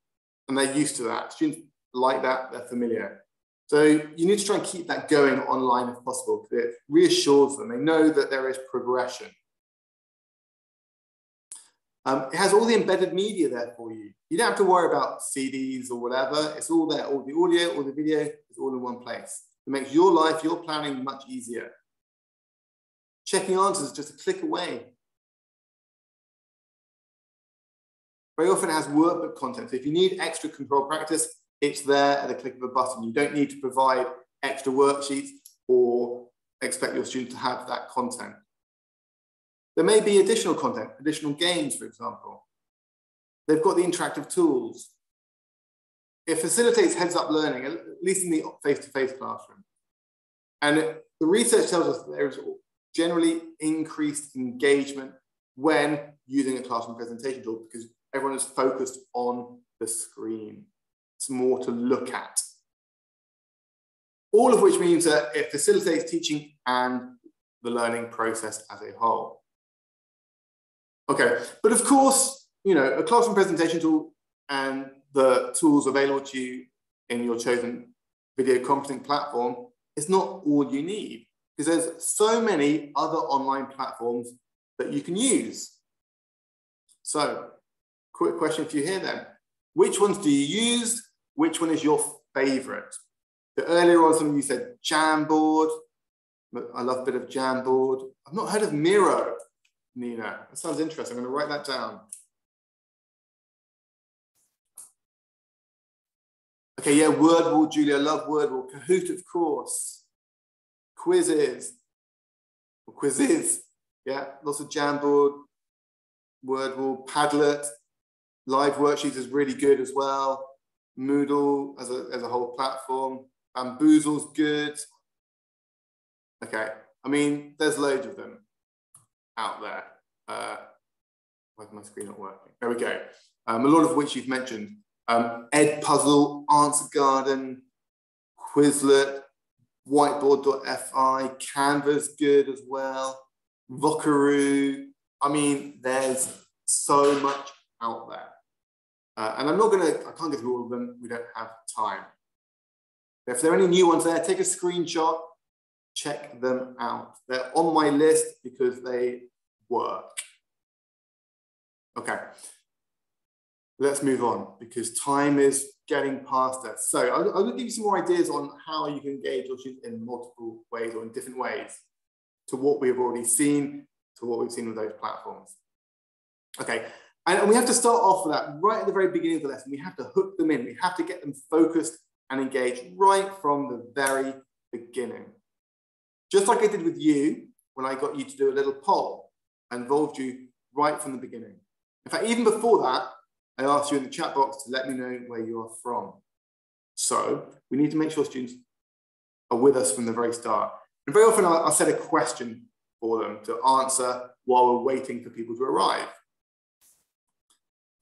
and they're used to that. Students like that, they're familiar. So you need to try and keep that going online if possible because it reassures them. They know that there is progression. It has all the embedded media there for you. You don't have to worry about CDs or whatever. It's all there. All the audio, all the video is all in one place. It makes your life, your planning much easier. Checking answers just a click away. Very often it has workbook content. So if you need extra control practice, it's there at the click of a button. You don't need to provide extra worksheets or expect your students to have that content. There may be additional content, additional games, for example. They've got the interactive tools. It facilitates heads-up learning, at least in the face-to-face classroom. And the research tells us that there is generally increased engagement when using a classroom presentation tool because everyone is focused on the screen. It's more to look at. All of which means that it facilitates teaching and the learning process as a whole. Okay, but of course, you know, a classroom presentation tool and the tools available to you in your chosen video conferencing platform is not all you need because there's so many other online platforms that you can use. So, quick question for you here then. Which ones do you use? Which one is your favorite? So earlier on, some of you said Jamboard. I love a bit of Jamboard. I've not heard of Miro, Nina. That sounds interesting. I'm going to write that down. Okay, yeah, Wordwall, Julia. I love Wordwall. Kahoot, of course. Quizzes. Yeah, lots of Jamboard, Wordwall, Padlet. Live Worksheets is really good as well. Moodle as a whole platform. Bamboozle's good. Okay, I mean, there's loads of them out there. Why is my screen not working? There we go. A lot of which you've mentioned. Edpuzzle, Answer Garden, Quizlet, Whiteboard.fi, Canva's good as well. Vockaroo. I mean, there's so much out there. And I can't go through all of them. We don't have time. If there are any new ones there, take a screenshot, check them out. They're on my list because they work. Okay, let's move on because time is getting past us. So I'm going to give you some more ideas on how you can engage your students in multiple ways or in different ways to what we've already seen, to what we've seen with those platforms. Okay, and we have to start off with that right at the very beginning of the lesson. We have to hook them in. We have to get them focused and engaged right from the very beginning. Just like I did with you when I got you to do a little poll. I involved you right from the beginning. In fact, even before that, I asked you in the chat box to let me know where you are from. So we need to make sure students are with us from the very start. And very often I'll set a question for them to answer while we're waiting for people to arrive.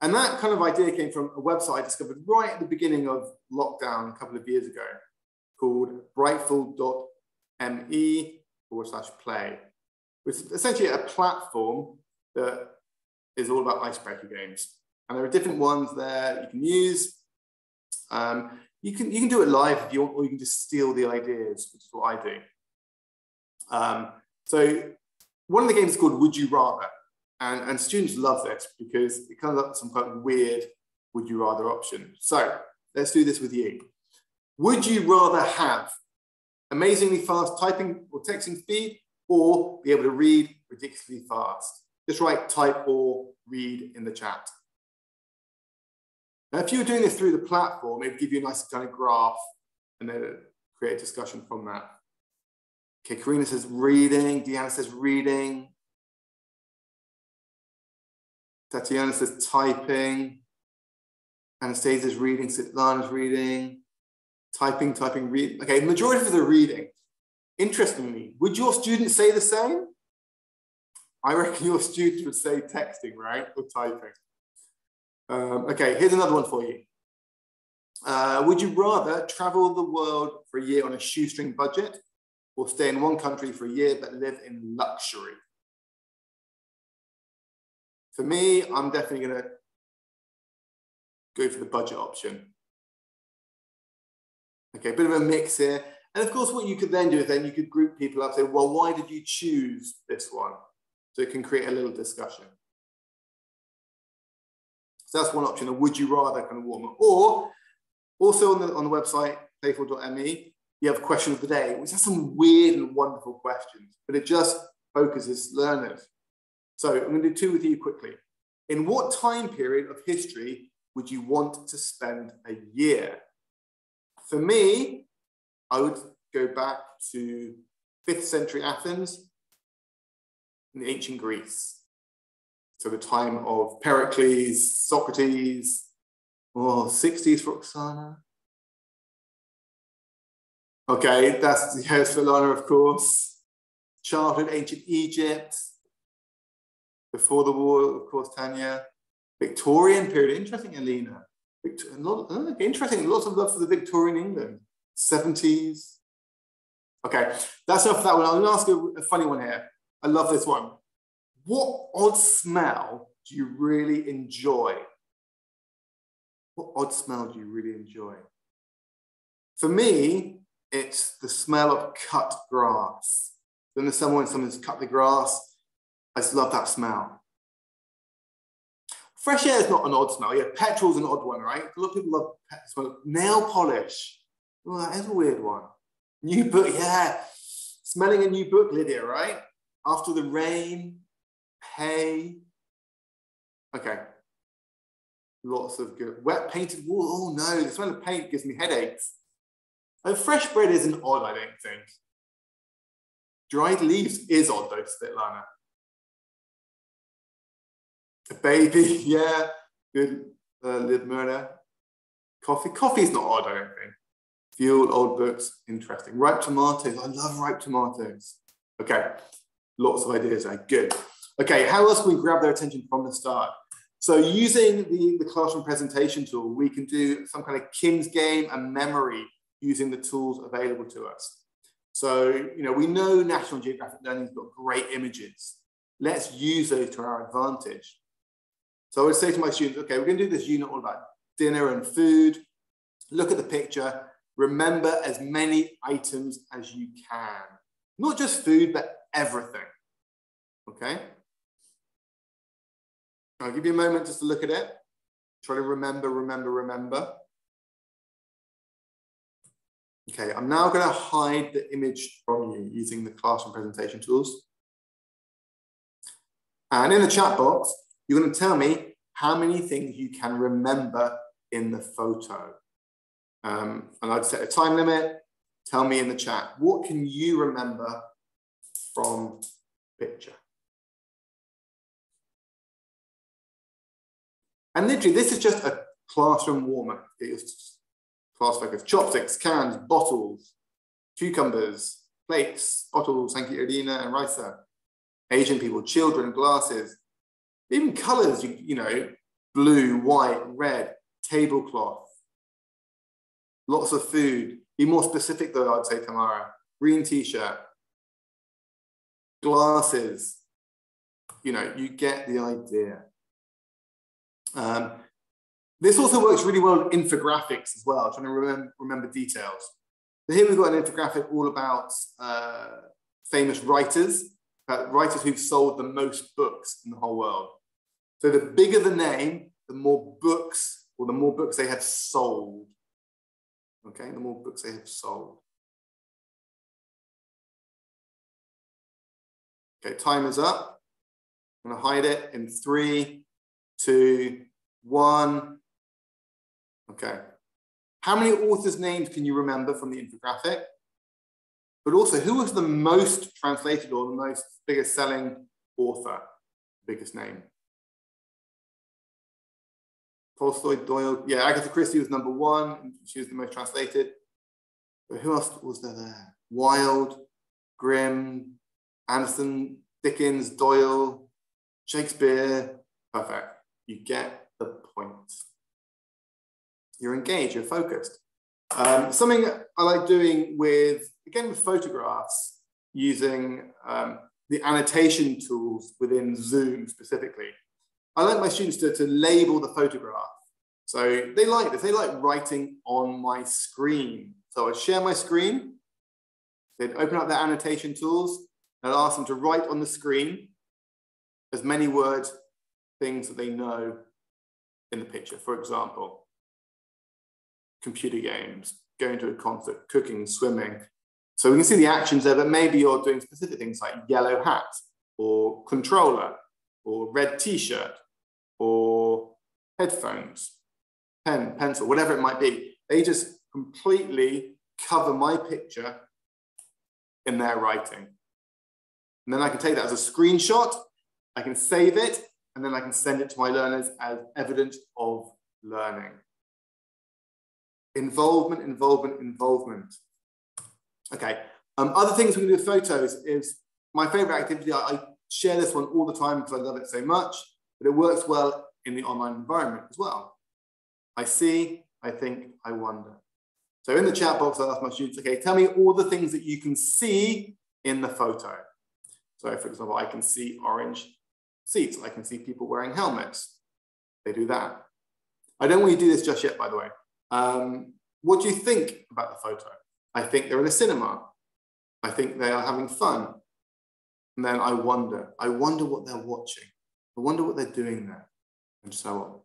And that kind of idea came from a website I discovered right at the beginning of lockdown a couple of years ago called brightful.me/play, which is essentially a platform that is all about icebreaker games. And there are different ones there you can use. You can do it live if you want, or you can just steal the ideas, which is what I do. So one of the games is called Would You Rather? And students love this because it comes up with some quite weird would you rather option. So let's do this with you. Would you rather have amazingly fast typing or texting speed or be able to read ridiculously fast? Just write type or read in the chat. Now, if you were doing this through the platform, it'd give you a nice kind of graph and then create a discussion from that. Okay, Karina says reading, Deanna says reading. Tatiana says typing. Anastasia's reading, Svetlana's reading. Typing, reading. Okay, the majority of the reading. Interestingly, would your students say the same? I reckon your students would say texting, right? Or typing. Okay, here's another one for you. Would you rather travel the world for a year on a shoestring budget or stay in one country for a year but live in luxury? For me, I'm definitely going to go for the budget option. Okay, a bit of a mix here. And of course, what you could then do is then you could group people up, say, well, why did you choose this one? So it can create a little discussion. So that's one option, a would you rather kind of warm up. Or also on the website, playful.me, you have question of the day, which has some weird and wonderful questions, but it just focuses learners. So I'm going to do two with you quickly. In what time period of history would you want to spend a year? For me, I would go back to 5th century Athens and the ancient Greece. So the time of Pericles, Socrates, or 60s for Oksana. Okay, that's yes for Lana, of course. Childhood, ancient Egypt. Before the war, of course, Tanya. Victorian period, interesting, Alina. Interesting, lots of love for the Victorian England. 70s. Okay, that's enough for that one. I'm gonna ask a funny one here. I love this one. What odd smell do you really enjoy? What odd smell do you really enjoy? For me, it's the smell of cut grass. When there's someone's cut the grass, I just love that smell. Fresh air is not an odd smell. Yeah, petrol's an odd one, right? A lot of people love smell. Nail polish. Oh, that is a weird one. New book, yeah. Smelling a new book, Lydia, right? After the rain, hay. Okay. Lots of good. Wet painted wall. Oh no, the smell of paint gives me headaches. Oh, fresh bread isn't odd, I don't think. Dried leaves is odd though, Svetlana. A baby, yeah. Good, Lidmurda. Coffee's not odd, I don't think. Fuel, old books, interesting. Ripe tomatoes, I love ripe tomatoes. Okay, lots of ideas there, good. Okay, how else can we grab their attention from the start? So using the classroom presentation tool, we can do some kind of Kim's game and memory using the tools available to us. So, you know, we know National Geographic Learning's got great images. Let's use those to our advantage. So I would say to my students, okay, we're gonna do this unit all about dinner and food. Look at the picture. Remember as many items as you can. Not just food, but everything, okay? I'll give you a moment just to look at it. Try to remember. Okay, I'm now gonna hide the image from you using the classroom presentation tools. And in the chat box, you're gonna tell me how many things you can remember in the photo. And I'd set a time limit. Tell me in the chat, what can you remember from picture? And literally, this is just a classroom warm-up. Class focus, chopsticks, cans, bottles, cucumbers, plates, bottles, thank you, Irina and Raisa. Asian people, children, glasses, even colors, you know, blue, white, red, tablecloth, lots of food. Be more specific though, I'd say, Tamara. Green t-shirt, glasses, you know, you get the idea. This also works really well in infographics as well, trying to remember details. So here we've got an infographic all about famous writers, writers who've sold the most books in the whole world. So the bigger the name, the more books, or the more books they have sold. Okay, the more books they have sold. Okay, time is up. I'm gonna hide it in 3, 2, 1. Okay. How many authors' names can you remember from the infographic? But also, who was the most translated or the most biggest selling author? Biggest name? Tolstoy, Doyle, yeah, Agatha Christie was #1. She was the most translated. But who else was there? Wilde, Grimm, Anderson, Dickens, Doyle, Shakespeare. Perfect. You get the point. You're engaged, you're focused. Something I like doing with, again, with photographs, using the annotation tools within Zoom specifically. I like my students to label the photograph. So they like this, they like writing on my screen. So I'd share my screen, they'd open up their annotation tools, and I'd ask them to write on the screen as many words, things that they know in the picture. For example, computer games, going to a concert, cooking, swimming. So we can see the actions there, but maybe you're doing specific things like yellow hat, or controller, or red t-shirt, or headphones, pen, pencil, whatever it might be. They just completely cover my picture in their writing. And then I can take that as a screenshot, I can save it, and then I can send it to my learners as evidence of learning. Involvement, involvement, involvement. Okay, other things we can do with photos is my favorite activity. I share this one all the time because I love it so much, but it works well in the online environment as well. I see, I think, I wonder. So in the chat box, I ask my students, okay, tell me all the things that you can see in the photo. So for example, I can see orange seats. I can see people wearing helmets. They do that. I don't want you to do this just yet, by the way. What do you think about the photo? I think they're in a cinema. I think they are having fun. And then I wonder what they're watching. I wonder what they're doing there, and so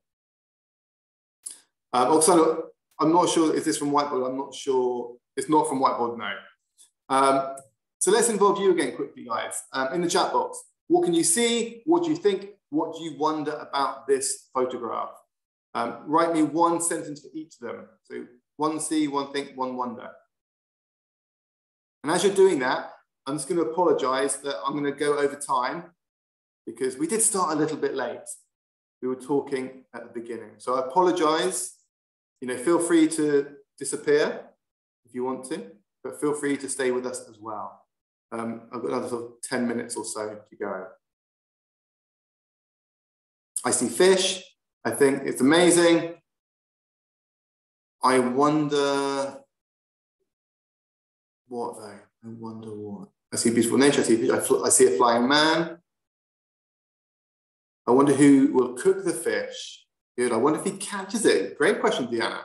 on. Also, I'm not sure, is this from Whiteboard? I'm not sure. It's not from Whiteboard, no. So let's involve you again quickly, guys. In the chat box, what can you see? What do you think? What do you wonder about this photograph? Write me one sentence for each of them. So one see, one think, one wonder. And as you're doing that, I'm just going to apologize that I'm going to go over time because we did start a little bit late. We were talking at the beginning. So I apologize. You know, feel free to disappear if you want to, but feel free to stay with us as well. I've got another sort of 10 minutes or so to go. I see fish. I think it's amazing. I wonder what though? I wonder what? I see beautiful nature. I see a flying man. I wonder who will cook the fish. Good. I wonder if he catches it. Great question, Deanna.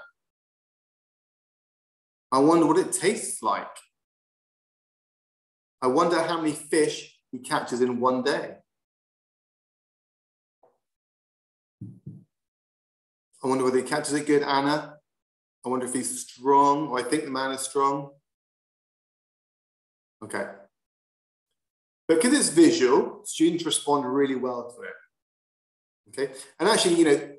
I wonder what it tastes like. I wonder how many fish he catches in one day. I wonder whether he catches it good, Anna. I wonder if he's strong, or I think the man is strong. Okay. But because it's visual, students respond really well to it. Okay. And actually, you know,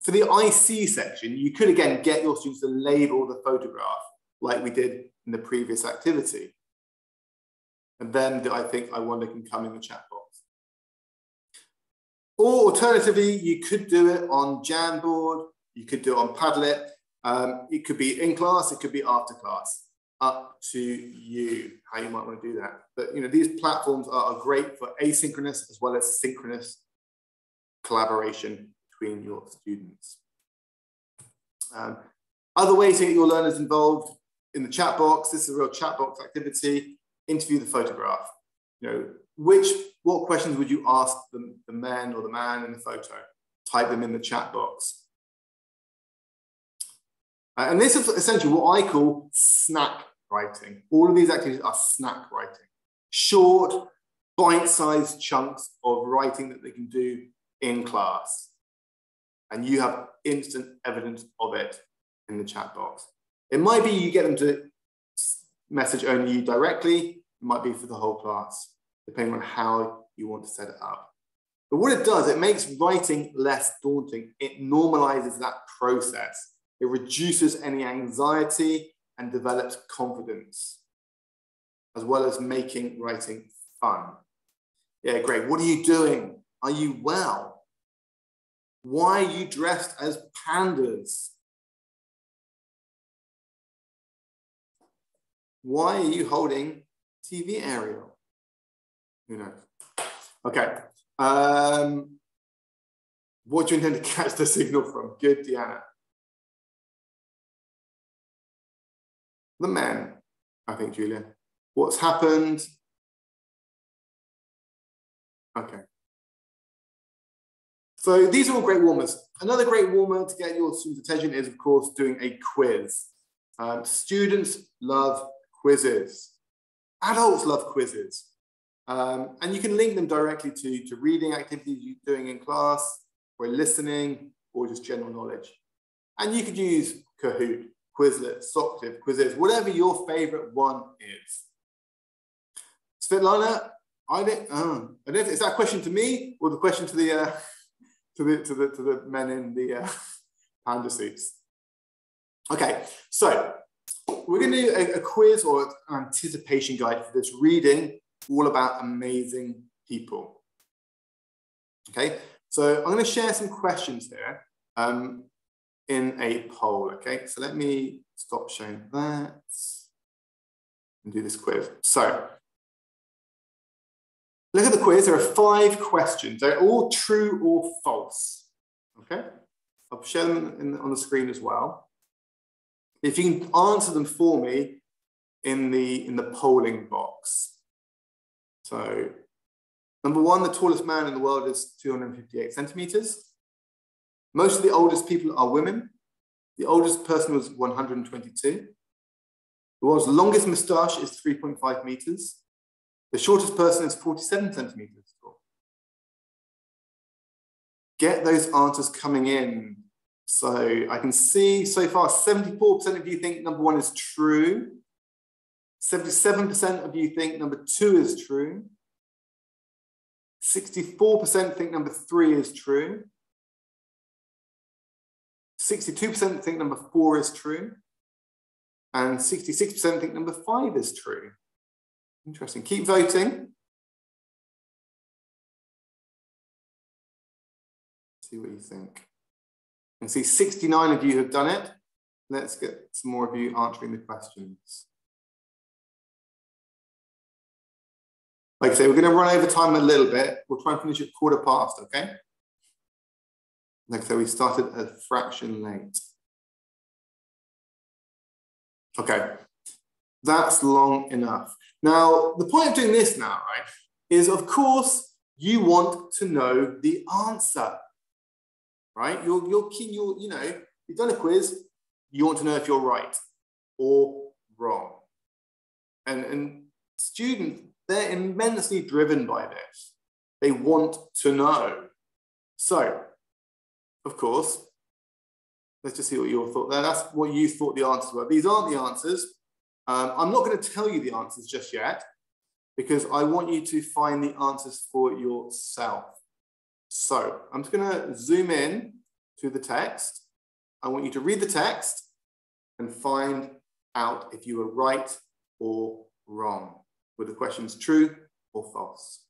for the IC section, you could again get your students to label the photograph like we did in the previous activity. And then I think I wonder can come in the chat box. Or alternatively, you could do it on Jamboard, you could do it on Padlet. It could be in class, it could be after class. Up to you how you might want to do that. But you know, these platforms are great for asynchronous as well as synchronous collaboration between your students. Other ways to get your learners involved in the chat box. This is a real chat box activity. Interview the photograph. You know, what questions would you ask the man or the man in the photo? Type them in the chat box. And this is essentially what I call snack writing. All of these activities are snack writing. Short, bite-sized chunks of writing that they can do in class. And you have instant evidence of it in the chat box. It might be you get them to message only you directly. It might be for the whole class, depending on how you want to set it up. But what it does, it makes writing less daunting. It normalizes that process. It reduces any anxiety and develops confidence, as well as making writing fun. Yeah, great. What are you doing? Are you well? Why are you dressed as pandas? Why are you holding TV aerial? Who knows? Okay. What do you intend to catch the signal from? Good, Deanna. The men, I think, Julia. What's happened? Okay. So these are all great warmers. Another great warmer to get your students' attention is, of course, doing a quiz. Students love quizzes. Adults love quizzes. And you can link them directly to reading activities you're doing in class, or listening, or just general knowledge. And you could use Kahoot, Quizlet, Socrative, Quizzes, whatever your favorite one is. Svetlana, I don't know if it's that question to me or the question to the to the men in the panda suits. Okay, so we're going to do a quiz or an anticipation guide for this reading all about amazing people. Okay, so I'm going to share some questions here in a poll. Okay, so let me stop showing that and do this quiz. So look at the quiz. There are 5 questions. They're all true or false. Okay, I'll share them on the screen as well. If you can answer them for me in the polling box. So, number 1, the tallest man in the world is 258 centimeters. Most of the oldest people are women. The oldest person was 122. The world's longest moustache is 3.5 meters. The shortest person is 47 centimeters tall. Get those answers coming in. So I can see so far 74% of you think number 1 is true. 77% of you think number 2 is true. 64% think number 3 is true. 62% think number 4 is true. And 66% think number 5 is true. Interesting. Keep voting. See what you think. I can see 69 of you have done it. Let's get some more of you answering the questions. Like I say, we're going to run over time a little bit. We'll try and finish at 1:15, okay? Like I say, we started a fraction late. Okay, that's long enough. Now, the point of doing this now, right, is of course, you want to know the answer, right? You know, you've done a quiz, you want to know if you're right or wrong. And students, they're immensely driven by this. They want to know. So, of course, let's just see what you thought there. That's what you thought the answers were. These aren't the answers. I'm not going to tell you the answers just yet because I want you to find the answers for yourself. So I'm just going to zoom in to the text. I want you to read the text and find out if you were right or wrong. Were the questions true or false?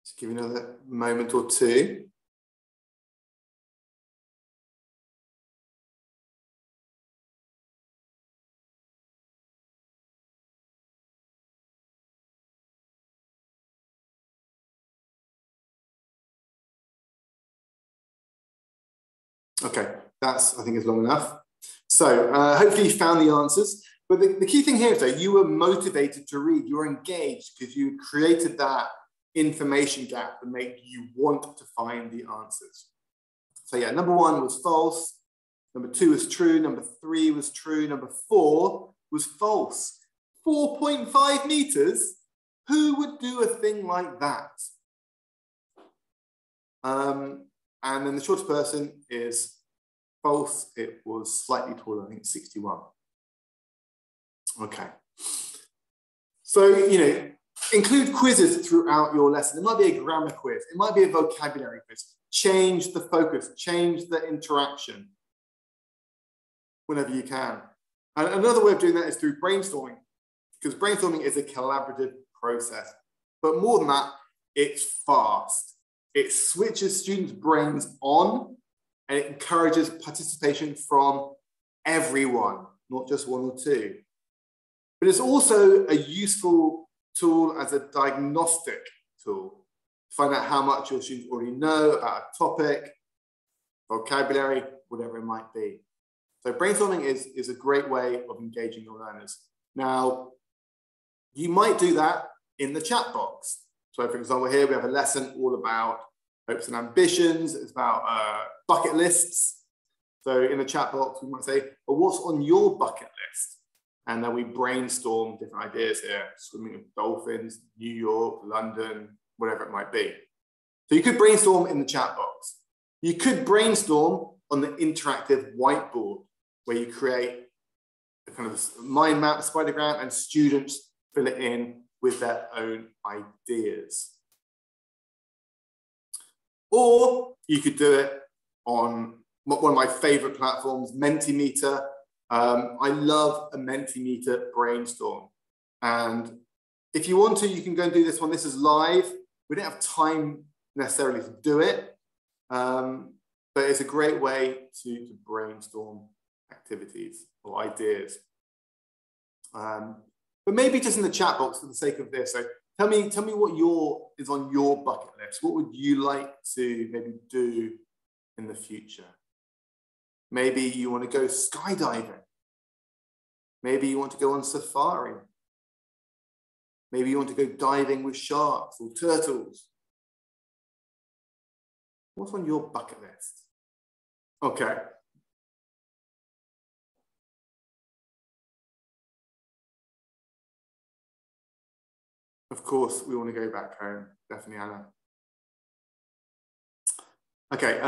Just give you another moment or two. Okay, that's, I think, is long enough. So hopefully you found the answers. But the key thing here is that you were motivated to read. You were engaged because you created that information gap that made you want to find the answers. So yeah, number 1 was false. Number 2 was true. Number 3 was true. Number 4 was false. 4.5 meters? Who would do a thing like that? And then the shortest person is false. It was slightly taller, I think 61. Okay. So, you know, include quizzes throughout your lesson. It might be a grammar quiz. It might be a vocabulary quiz. Change the focus, change the interaction whenever you can. And another way of doing that is through brainstorming, because brainstorming is a collaborative process. But more than that, it's fast. It switches students' brains on and it encourages participation from everyone, not just 1 or 2. But it's also a useful tool as a diagnostic tool to find out how much your students already know about a topic, vocabulary, whatever it might be. So brainstorming is a great way of engaging your learners. Now, you might do that in the chat box. So for example, here we have a lesson all about hopes and ambitions. It's about bucket lists. So in the chat box, we might say, well, what's on your bucket list? And then we brainstorm different ideas here, swimming with dolphins, New York, London, whatever it might be. So you could brainstorm in the chat box. You could brainstorm on the interactive whiteboard where you create a kind of mind map, spidergram, and students fill it in with their own ideas. Or you could do it on one of my favorite platforms, Mentimeter. I love a Mentimeter brainstorm. And if you want to, you can go and do this one. This is live. We don't have time necessarily to do it, but it's a great way to brainstorm activities or ideas. But maybe just in the chat box for the sake of this. So tell me what is on your bucket list. What would you like to maybe do in the future? Maybe you want to go skydiving. Maybe you want to go on safari. Maybe you want to go diving with sharks or turtles. What's on your bucket list? Okay. Of course, we want to go back home. Definitely, Anna. Okay.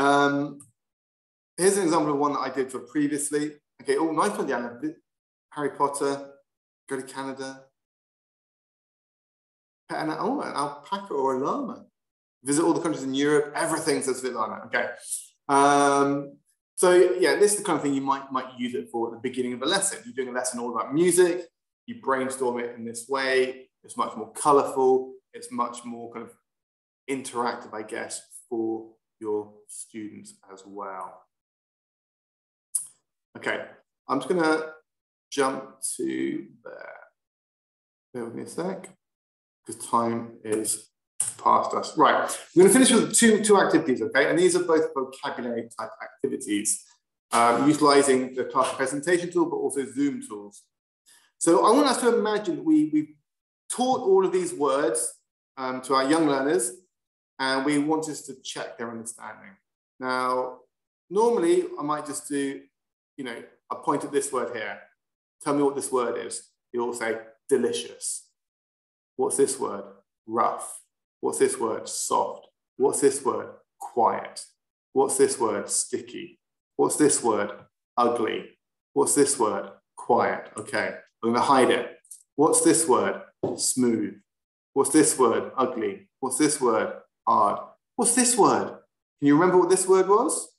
Here's an example of one that I did for previously. Okay. Oh, nice one, Diana. Harry Potter. Go to Canada. Pet an alpaca or a llama. Visit all the countries in Europe. Everything says Svetlana. Okay. So yeah, this is the kind of thing you might use it for at the beginning of a lesson. You're doing a lesson all about music. You brainstorm it in this way. It's much more colorful. It's much more kind of interactive, I guess, for your students as well. Okay, I'm just gonna jump to there. Bear with me a sec, because time is past us. Right, I'm gonna finish with two activities, okay? And these are both vocabulary type activities, utilizing the class presentation tool, but also Zoom tools. So I want us to imagine that we've taught all of these words to our young learners, and we want us to check their understanding. Now, normally I might just do, I point at this word here. Tell me what this word is. You'll say delicious. What's this word? Rough. What's this word? Soft. What's this word? Quiet. What's this word? Sticky. What's this word? Ugly. What's this word? Quiet. Okay, I'm gonna hide it. What's this word? Smooth. What's this word? Ugly. What's this word? Hard. What's this word? Can you remember what this word was?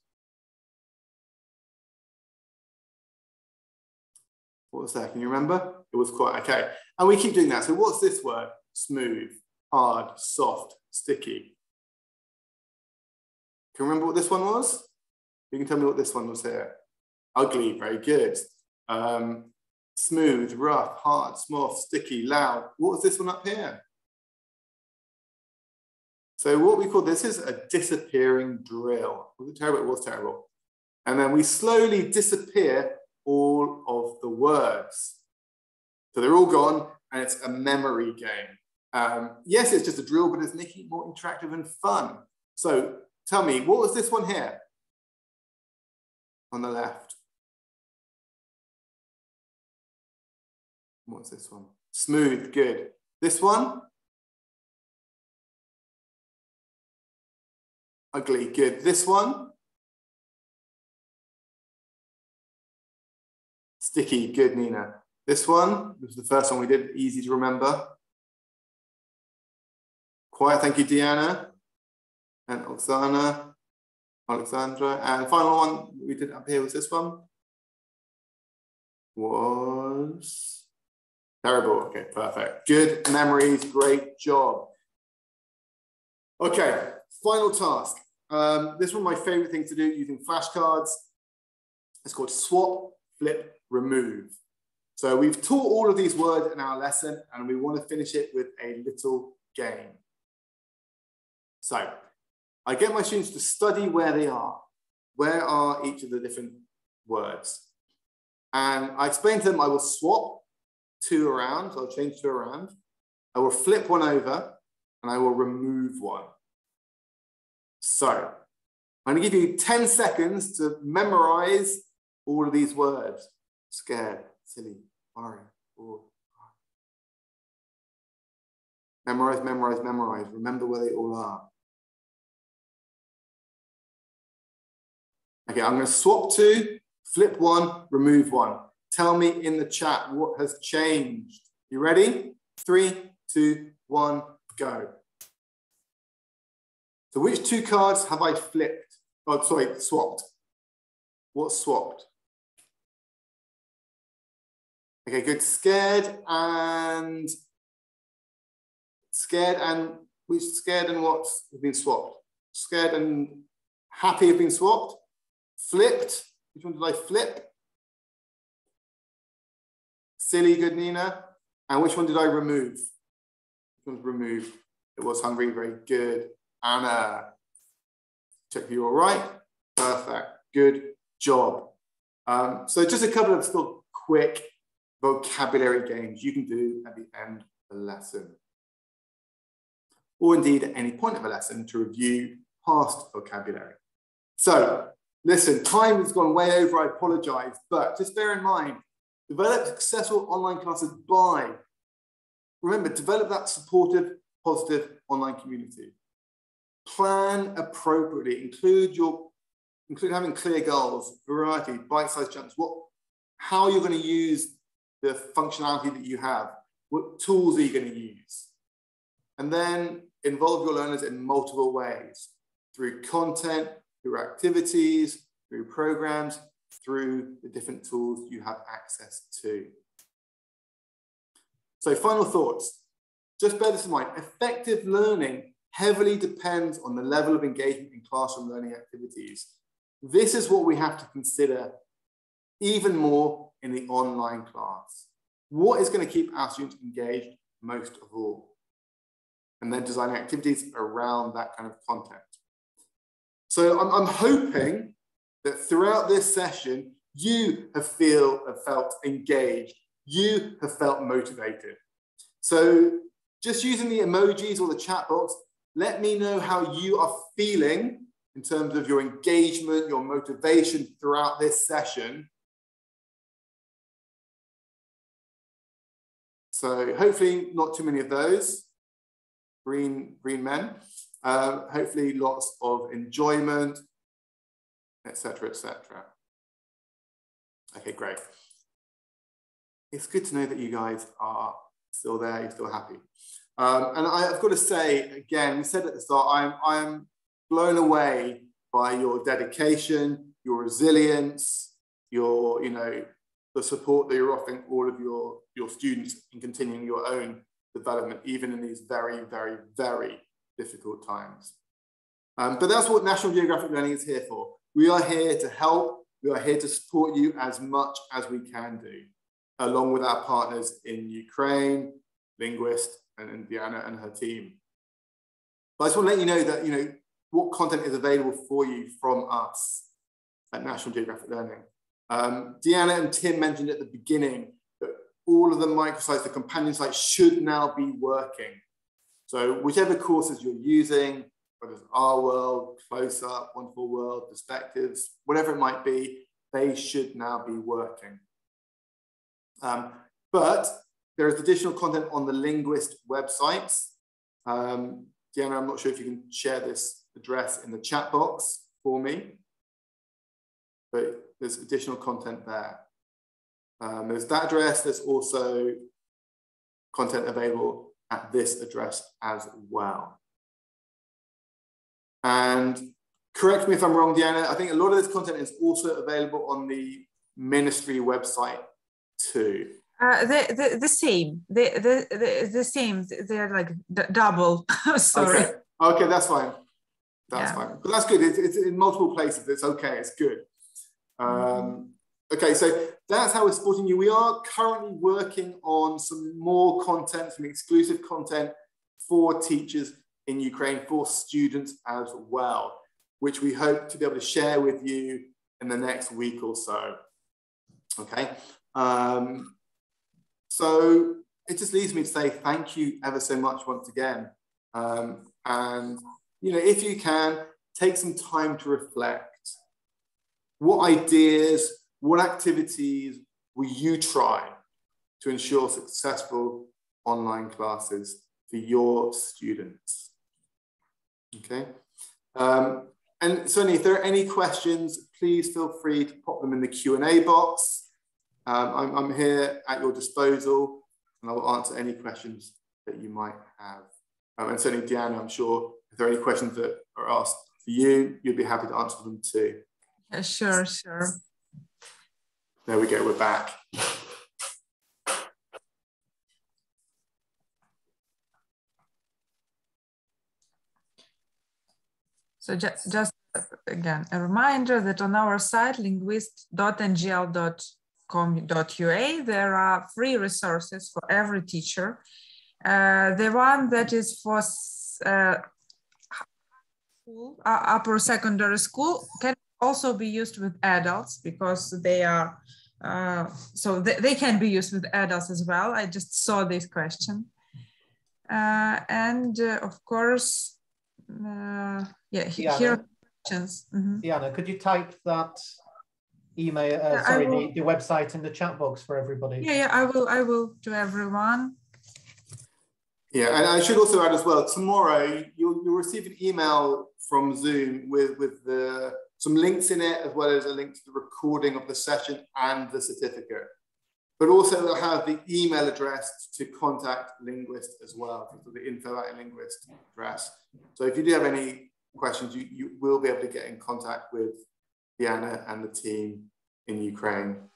What was that? Can you remember? It was quiet. Okay. And we keep doing that. So what's this word? Smooth, hard, soft, sticky. Can you remember what this one was? You can tell me what this one was here. Ugly. Very good. Smooth, rough, hard, soft, sticky, loud. What was this one up here? So what we call this is a disappearing drill. Was it terrible? It was terrible. And then we slowly disappear all of the words. So they're all gone, and it's a memory game. Yes, it's just a drill, but it's making it more interactive and fun. So tell me, what was this one here? On the left. What's this one? Smooth, good. This one? Ugly, good. This one? Sticky, good, Nina. This one, this was the first one we did, easy to remember. Quiet, thank you, Deanna. And Oksana, Alexandra. And the final one we did up here was this one. Was terrible. Okay, perfect. Good memories, great job. Okay, final task. This is one of my favorite things to do using flashcards. It's called swap, flip, remove. So we've taught all of these words in our lesson, and we want to finish it with a little game. So I get my students to study where they are. Where are each of the different words? And I explain to them I will swap two around, so I'll change two around. I will flip one over, and I will remove one. So I'm going to give you 10 seconds to memorize all of these words. Scared, silly, worry, bored. Memorize, memorize, memorize. Remember where they all are. Okay, I'm going to swap two, flip one, remove one. Tell me in the chat what has changed. You ready? 3, 2, 1, go. So which 2 cards have I flipped? Oh, sorry, swapped. What's swapped? Okay, good. Scared and which scared and what's have been swapped? Scared and happy have been swapped. Flipped. Which one did I flip? Silly, good, Nina. And which one did I remove? Which one's removed? It was hungry, very good. Anna. Check you all right. Perfect. Good job. So just a couple of still quick vocabulary games you can do at the end of the lesson. Or indeed at any point of a lesson to review past vocabulary. So listen, time has gone way over, I apologize, but just bear in mind, develop successful online classes by, remember, develop that supportive, positive online community. Plan appropriately, include having clear goals, variety, bite-sized chunks, how you're going to use the functionality that you have, what tools are you going to use? And then involve your learners in multiple ways, through content, through activities, through programs, through the different tools you have access to. So final thoughts, just bear this in mind, effective learning heavily depends on the level of engagement in classroom learning activities. This is what we have to consider even more in the online class. What is going to keep our students engaged most of all? And then design activities around that kind of content. So I'm hoping that throughout this session, you have felt engaged, you have felt motivated. So just using the emojis or the chat box, let me know how you are feeling in terms of your engagement, your motivation throughout this session. So hopefully not too many of those green men. Hopefully lots of enjoyment, etc., etc. Okay, great. It's good to know that you guys are still there, you're still happy. And I've got to say, again, we said at the start, I'm blown away by your dedication, your resilience, your, the support that you're offering all of your students in continuing your own development, even in these very, very, very difficult times. But that's what National Geographic Learning is here for. We are here to help. We are here to support you as much as we can do, along with our partners in Ukraine, Linguist, and Diana and her team. But I just want to let you know that, what content is available for you from us at National Geographic Learning. Deanna and Tim mentioned at the beginning that all of the microsites, the companion sites, should now be working. So whichever courses you're using, whether it's Our World, Close Up, Wonderful World, Perspectives, whatever it might be, they should now be working. But there is additional content on the Linguist websites. Deanna, I'm not sure if you can share this address in the chat box for me, but there's additional content there. There's that address. There's also content available at this address as well. And correct me if I'm wrong, Deanna, I think a lot of this content is also available on the ministry website too. The same. The same. They're like double. Sorry. Okay, that's fine. That's fine. But that's good. It's in multiple places. It's okay. It's good. Okay, so that's how we're supporting you. We are currently working on some more content, some exclusive content for teachers in Ukraine, for students as well, which we hope to be able to share with you in the next week or so. Okay. So it just leaves me to say thank you ever so much once again. And, if you can, take some time to reflect. What ideas, what activities will you try to ensure successful online classes for your students? Okay. And certainly, if there are any questions, please feel free to pop them in the Q&A box. I'm here at your disposal, and I will answer any questions that you might have. And certainly, Diana, I'm sure if there are any questions that are asked for you, you'd be happy to answer them too. Yeah, sure. There we go, we're back. So just again, a reminder that on our site, linguist.ngl.com.ua, there are free resources for every teacher. The one that is for upper secondary school can also be used with adults, because they are, so they can be used with adults as well. I just saw this question. And of course, here are questions. Diana, could you type that email, the website in the chat box for everybody? Yeah, I will to everyone. Yeah, and I should also add as well, tomorrow you'll receive an email from Zoom with some links in it, as well as a link to the recording of the session and the certificate. But also it'll have the email address to contact Linguist as well, so the info@linguist address. So if you do have any questions, you will be able to get in contact with Diana and the team in Ukraine.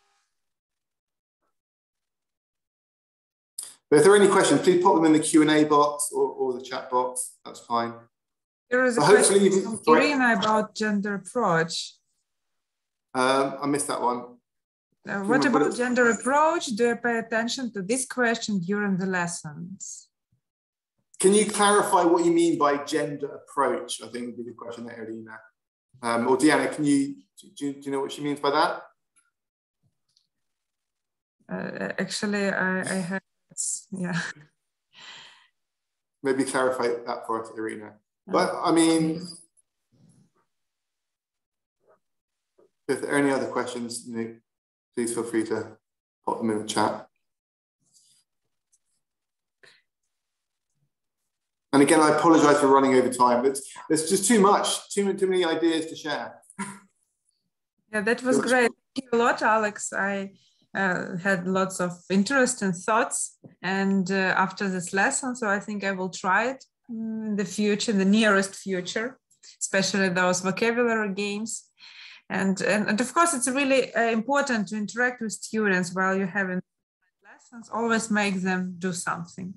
But if there are any questions, please pop them in the Q&A box or the chat box. That's fine. There is a question from Irina about gender approach. I missed that one. What about gender approach? Do you pay attention to this question during the lessons? Can you clarify what you mean by gender approach? I think would be the question there, Irina. Or Diana, do you know what she means by that? Actually, I have, yeah. Maybe clarify that for us, Irina. But I mean, if there are any other questions, please feel free to pop them in the chat. And again, I apologize for running over time, but there's just too many ideas to share. Yeah, that was great. Thank you a lot, Alex. I had lots of interest and thoughts, and after this lesson, so I think I will try it in the future, in the nearest future, especially those vocabulary games. And of course, it's really important to interact with students while you're having lessons. Always make them do something.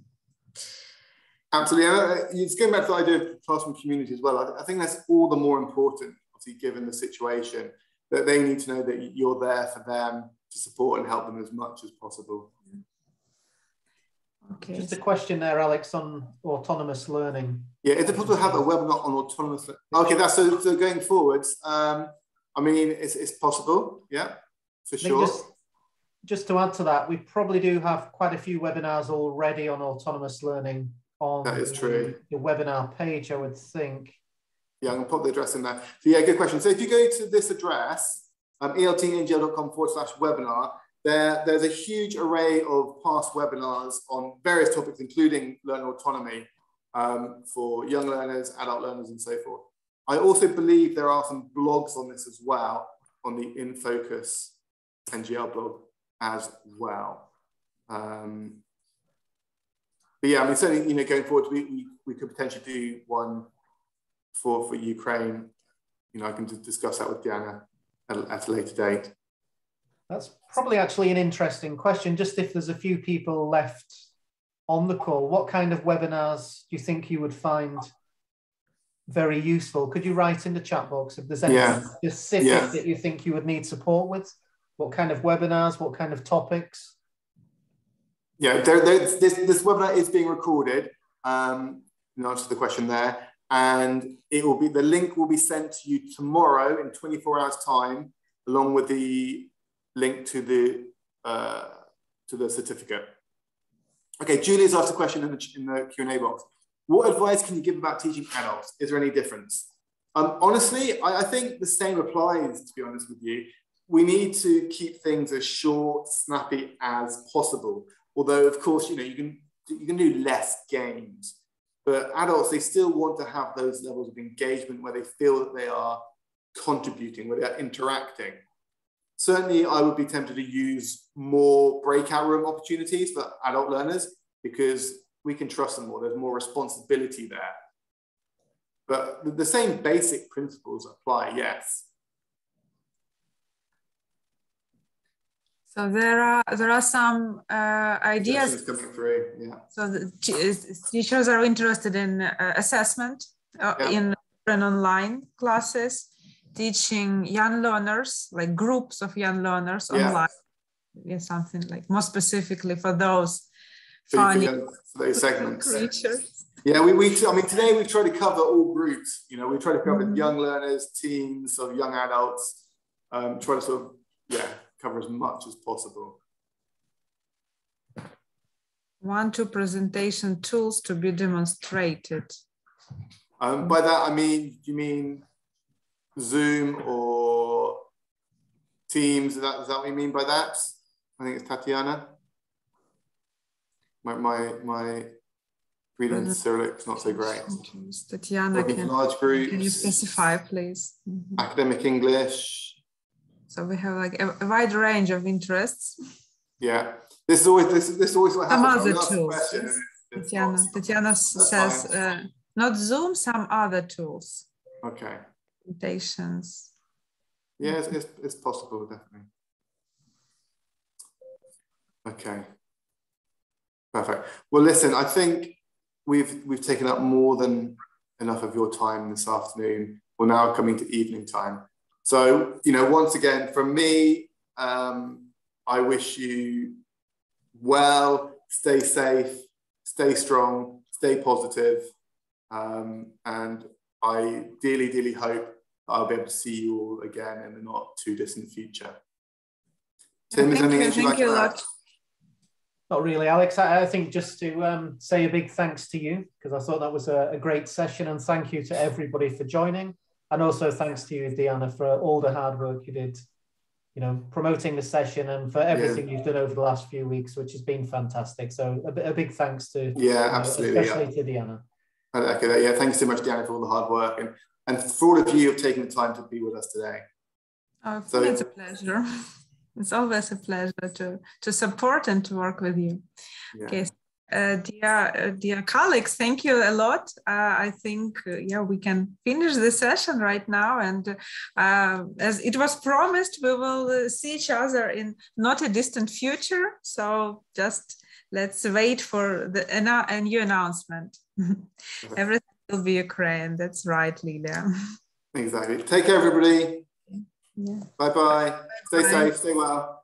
Absolutely. It's going back to the idea of classroom community as well. I think that's all the more important, obviously, given the situation, that they need to know that you're there for them to support and help them as much as possible. Okay. Just a question there, Alex, on autonomous learning. Yeah, is it possible to have a webinar on autonomous learning? Okay, that's so going forwards. I mean, it's possible, yeah, for sure. Just to add to that, we probably do have quite a few webinars already on autonomous learning on that is true. The webinar page, I would think. Yeah, I'm going to put the address in there. So yeah, good question. So if you go to this address, eltngl.com/webinar, there's a huge array of past webinars on various topics, including learner autonomy for young learners, adult learners, and so forth. I also believe there are some blogs on this as well, on the In Focus NGL blog as well. But yeah, I mean, certainly, going forward, we could potentially do one for Ukraine. I can discuss that with Diana at a later date. That's probably actually an interesting question. Just if there's a few people left on the call, what kind of webinars do you think you would find very useful? Could you write in the chat box if there's anything specific that you think you would need support with? What kind of webinars, what kind of topics? Yeah, this webinar is being recorded, in answer to the question there, and the link will be sent to you tomorrow in 24 hours time, along with the link to the certificate. Okay, Julia's asked a question in the Q&A box. What advice can you give about teaching adults? Is there any difference? Honestly, I think the same applies, to be honest with you. We need to keep things as short, snappy as possible. Although, of course, you can do less games. But adults, they still want to have those levels of engagement where they feel that they are contributing, where they are interacting. certainly I would be tempted to use more breakout room opportunities for adult learners because we can trust them more. There's more responsibility there. But the same basic principles apply, yes. So there are some ideas coming through. Yeah. So the teachers are interested in assessment in online classes, teaching young learners, like groups of young learners online. Yeah, something like more specifically for those funny for those segments. Creatures. Yeah, I mean, today we've tried to cover all groups. You know, we try to cover young learners, teens, of young adults. Try to sort of cover as much as possible. 1-2 presentation tools to be demonstrated. By that I mean, you mean Zoom or Teams? Is that what you mean by that? I think it's Tatiana. My reading in Cyrillic is not so great. Tatiana, large groups. Can you specify, please? Academic English. So we have like a wide range of interests. Yeah, this is always what happens. Some other tools. Tatiana says not Zoom, some other tools. Okay. Presentations. Yeah, it's possible, definitely. Okay. Perfect. Well, listen, I think we've taken up more than enough of your time this afternoon. We're now coming to evening time. So, you know, once again, from me, I wish you well, stay safe, stay strong, stay positive. And I dearly hope that I'll be able to see you all again in the not too distant future. Tim, is there anything else you'd like to add? Not really, Alex. I think just to say a big thanks to you, because I thought that was a great session, and thank you to everybody for joining. And also thanks to you, Diana, for all the hard work you did, you know, promoting the session and for everything you've done over the last few weeks, which has been fantastic. So a big thanks to, absolutely, especially to Diana. Okay, yeah, thanks so much, Diana, for all the hard work and for all of you who've taken the time to be with us today. Oh, so, it's a pleasure. It's always a pleasure to support and to work with you. Yeah. Okay, dear colleagues, thank you a lot. I think we can finish the session right now, and as it was promised, we will see each other in not a distant future. So just let's wait for a new announcement. Everything will be Ukraine. That's right, Lilia. Exactly. Take care, everybody. Yeah. Bye-bye. Stay safe. Stay well.